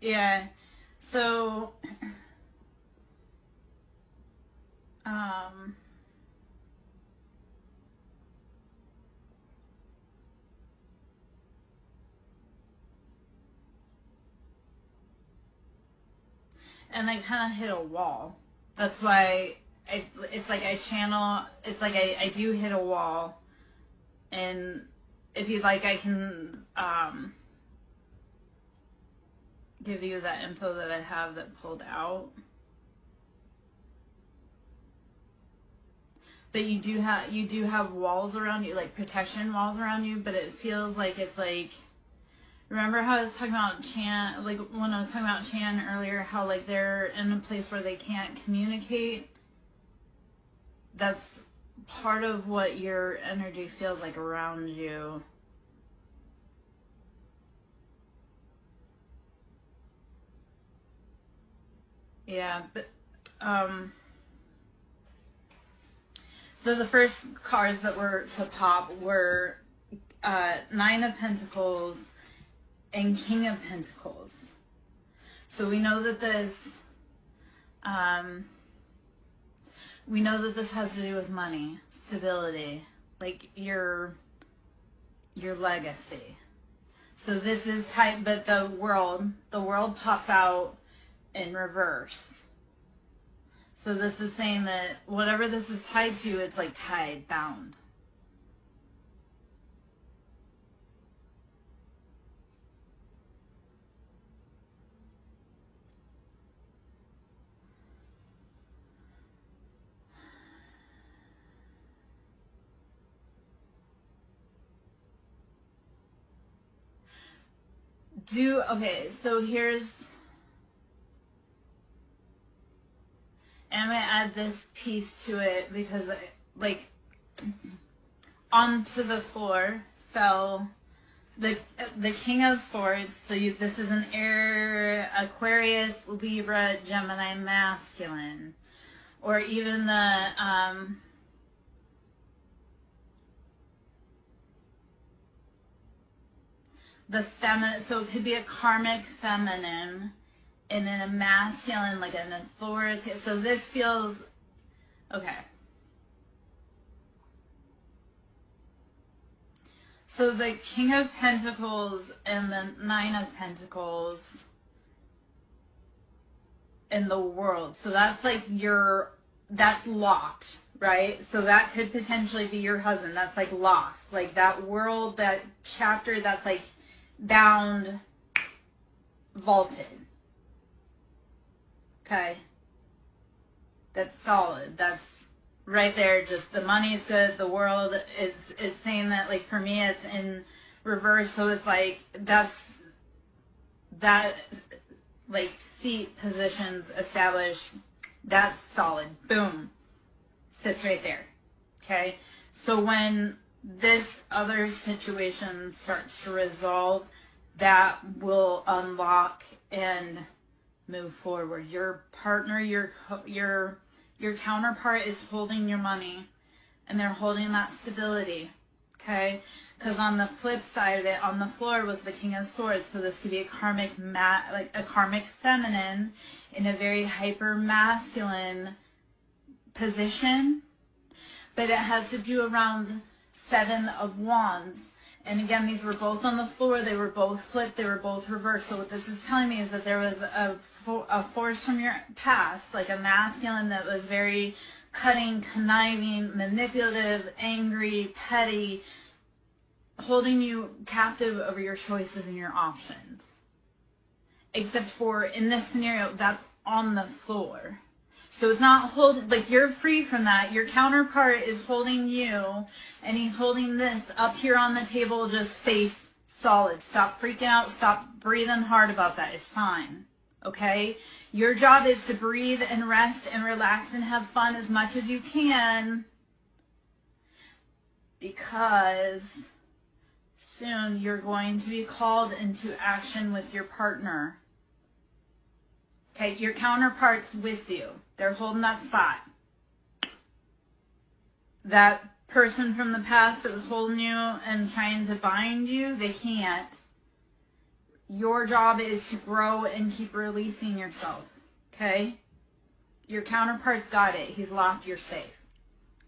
Yeah, so, and I kind of hit a wall. That's why it's like I channel, it's like I do hit a wall, and if you'd like, I can, give you that info that I have that pulled out. But you do have walls around you, like protection walls around you, but it feels like it's like, remember how I was talking about Chan, like when I was talking about Chan earlier, how like they're in a place where they can't communicate? that's part of what your energy feels like around you. Yeah, but so the first cards that were to pop were Nine of Pentacles and King of Pentacles. So we know that this has to do with money, stability, like your legacy. So this is type, but the world pops out in reverse. So this is saying that whatever this is tied to, it's like tied, bound. Okay, so here's, and I'm going to add this piece to it because, like, onto the floor fell the King of Swords. So this is an Air, Aquarius, Libra, Gemini masculine, or even the feminine. So it could be a karmic feminine, and then a masculine, like an authority. So this feels okay. So the King of Pentacles and the Nine of Pentacles in the world. So that's like that's locked, right? So that could potentially be your husband. That's like locked. Like that world, that chapter that's like bound, vaulted. Okay. That's solid. That's right there. Just the money's good. The world is saying that, like, for me, it's in reverse. So it's like that, like, seat positions established. That's solid. Boom. Sits right there. Okay. So when this other situation starts to resolve, that will unlock and move forward. Your partner, your counterpart is holding your money, and they're holding that stability, okay? Because on the flip side of it, on the floor was the King of Swords. So this could be a karmic a karmic feminine in a very hyper masculine position, but it has to do around Seven of Wands. And again, these were both on the floor. They were both flipped. They were both reversed. So what this is telling me is that there was a force from your past, like a masculine that was very cutting, conniving, manipulative, angry, petty, holding you captive over your choices and your options. Except for, in this scenario, that's on the floor. So it's not holding, like, you're free from that. Your counterpart is holding you, and he's holding this up here on the table, just safe, solid. Stop freaking out. Stop breathing hard about that. It's fine. Okay? Your job is to breathe and rest and relax and have fun as much as you can, because soon you're going to be called into action with your partner. Okay? Your counterpart's with you. They're holding that spot. That person from the past that was holding you and trying to bind you, they can't. Your job is to grow and keep releasing yourself. Okay? Your counterpart's got it. He's locked. You're safe.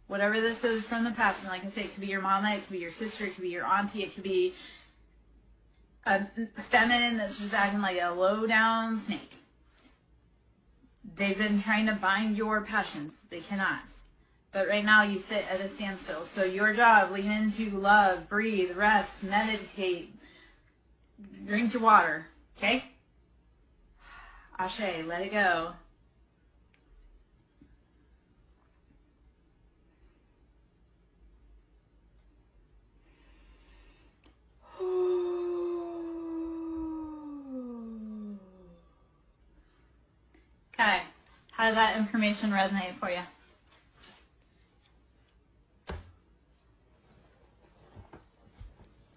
Whatever this is from the past, and like I said, it could be your mama, it could be your sister, it could be your auntie, it could be a feminine that's just acting like a low-down snake. They've been trying to bind your passions. They cannot. But right now you sit at a standstill. So your job, lean into love, breathe, rest, meditate, drink your water. Okay? Ashe, let it go. Okay. How did that information resonate for you?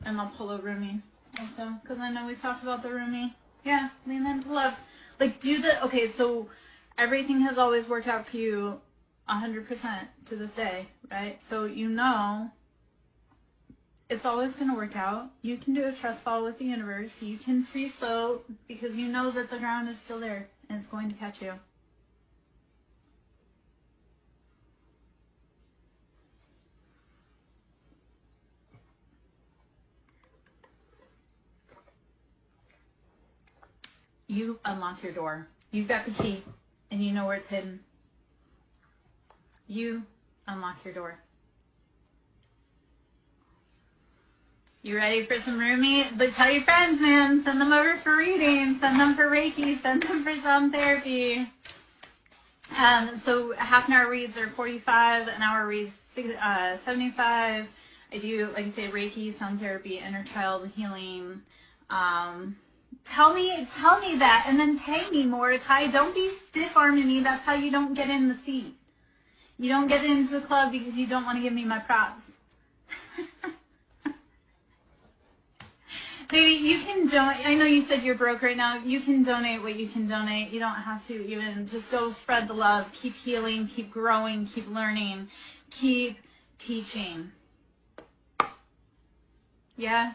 And I'll pull a roomie also, because I know we talked about the roomie. Yeah, lean into love. Like, okay, so everything has always worked out for you 100% to this day, right? So you know it's always going to work out. You can do a trust fall with the universe. You can free float because you know that the ground is still there and it's going to catch you. You unlock your door. You've got the key and you know where it's hidden. You unlock your door. You ready for some roomie? But tell your friends, man. Send them over for readings. Send them for Reiki. Send them for sound therapy. So half an hour reads are 45. An hour reads 75. I do, like I say, Reiki, sound therapy, inner child healing. Tell me that, and then pay me, Mordecai. Don't be stiff-arming me. That's how you don't get in the seat. You don't get into the club because you don't want to give me my props. Baby, you can donate. I know you said you're broke right now. You can donate what you can donate. You don't have to even. Just go spread the love. Keep healing. Keep growing. Keep learning. Keep teaching. Yeah?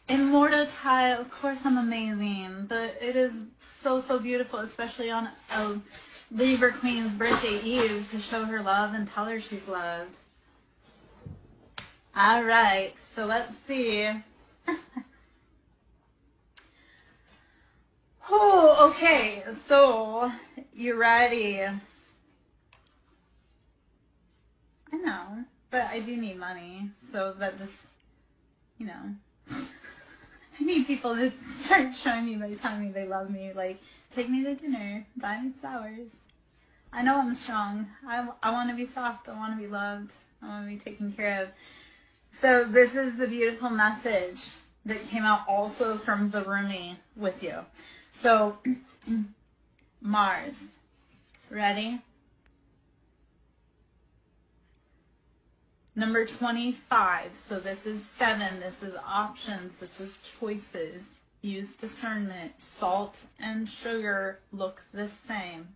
And Mordecai, of course I'm amazing, but it is so, so beautiful, especially on a Libra Queen's birthday eve, to show her love and tell her she's loved. All right, so let's see. Oh, okay, so you ready? I know, but I do need money, so that just, you know. I need people to start showing me by telling me they love me. Like, take me to dinner, buy me flowers. I know I'm strong. I want to be soft. I want to be loved. I want to be taken care of. So this is the beautiful message that came out also from the roomie with you. So, Mars. Ready? Number 25, so this is 7, this is options, this is choices. Use discernment. Salt and sugar look the same.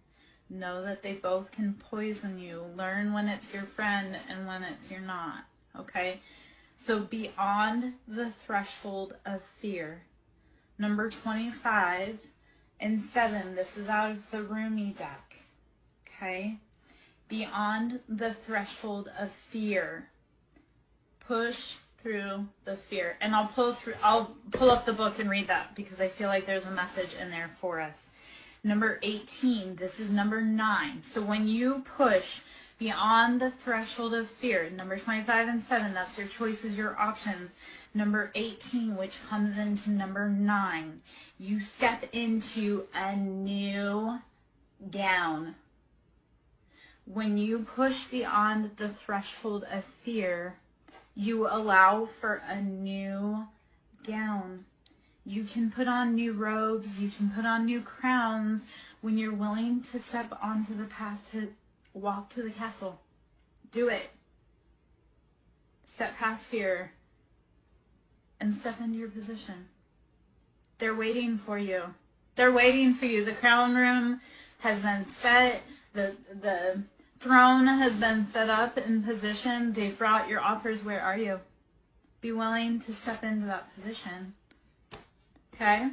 Know that they both can poison you. Learn when it's your friend and when it's your not, okay? So beyond the threshold of fear. Number 25 and 7, this is out of the roomie deck, okay? Beyond the threshold of fear. Push through the fear. And I'll pull up the book and read that because I feel like there's a message in there for us. Number 18, this is number 9. So when you push beyond the threshold of fear, number 25 and 7, that's your choices, your options. Number 18, which comes into number 9, you step into a new gown. When you push beyond the threshold of fear, you allow for a new gown. You can put on new robes. You can put on new crowns when you're willing to step onto the path to walk to the castle. Do it. Step past fear and step into your position. They're waiting for you. They're waiting for you. The crown room has been set. The throne has been set up in position. They've brought your offers. Where are you? Be willing to step into that position. Okay?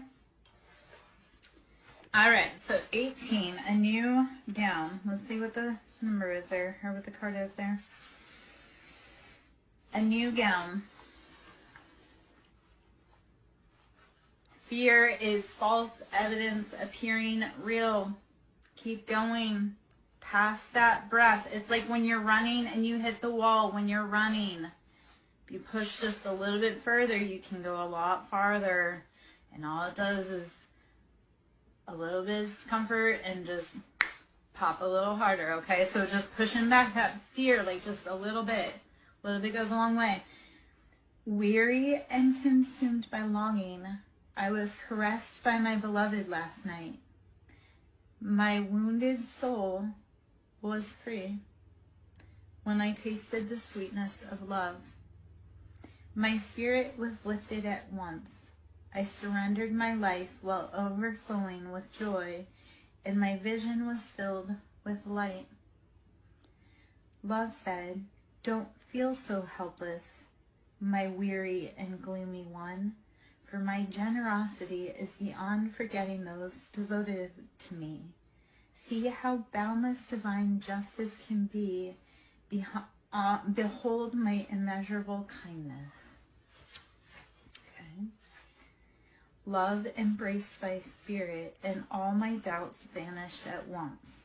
All right, so 18, a new gown. Let's see what the number is there, or what the card is there. A new gown. Fear is false evidence appearing real. Keep going. Past that breath. It's like when you're running and you hit the wall. When you're running, if you push just a little bit further, you can go a lot farther. And all it does is a little bit of discomfort and just pop a little harder, okay? So just pushing back that fear, like just a little bit. A little bit goes a long way. Weary and consumed by longing, I was caressed by my beloved last night. My wounded soul was free. when I tasted the sweetness of love. My spirit was lifted at once. I surrendered my life while overflowing with joy, and my vision was filled with light. Love said, "Don't feel so helpless, my weary and gloomy one, for my generosity is beyond forgetting those devoted to me. See how boundless divine justice can be. Behold my immeasurable kindness." Okay. Love embraced my spirit, and all my doubts vanished at once.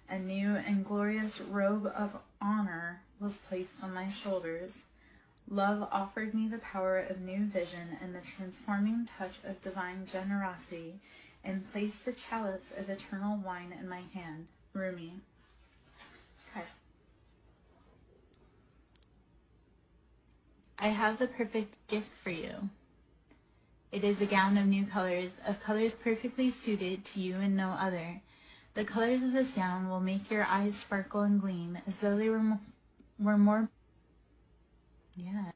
A new and glorious robe of honor was placed on my shoulders. Love offered me the power of new vision and the transforming touch of divine generosity, and placed the chalice of eternal wine in my hand. Rumi. Okay. I have the perfect gift for you. It is a gown of new colors, of colors perfectly suited to you and no other. The colors of this gown will make your eyes sparkle and gleam as though they were more... Yeah.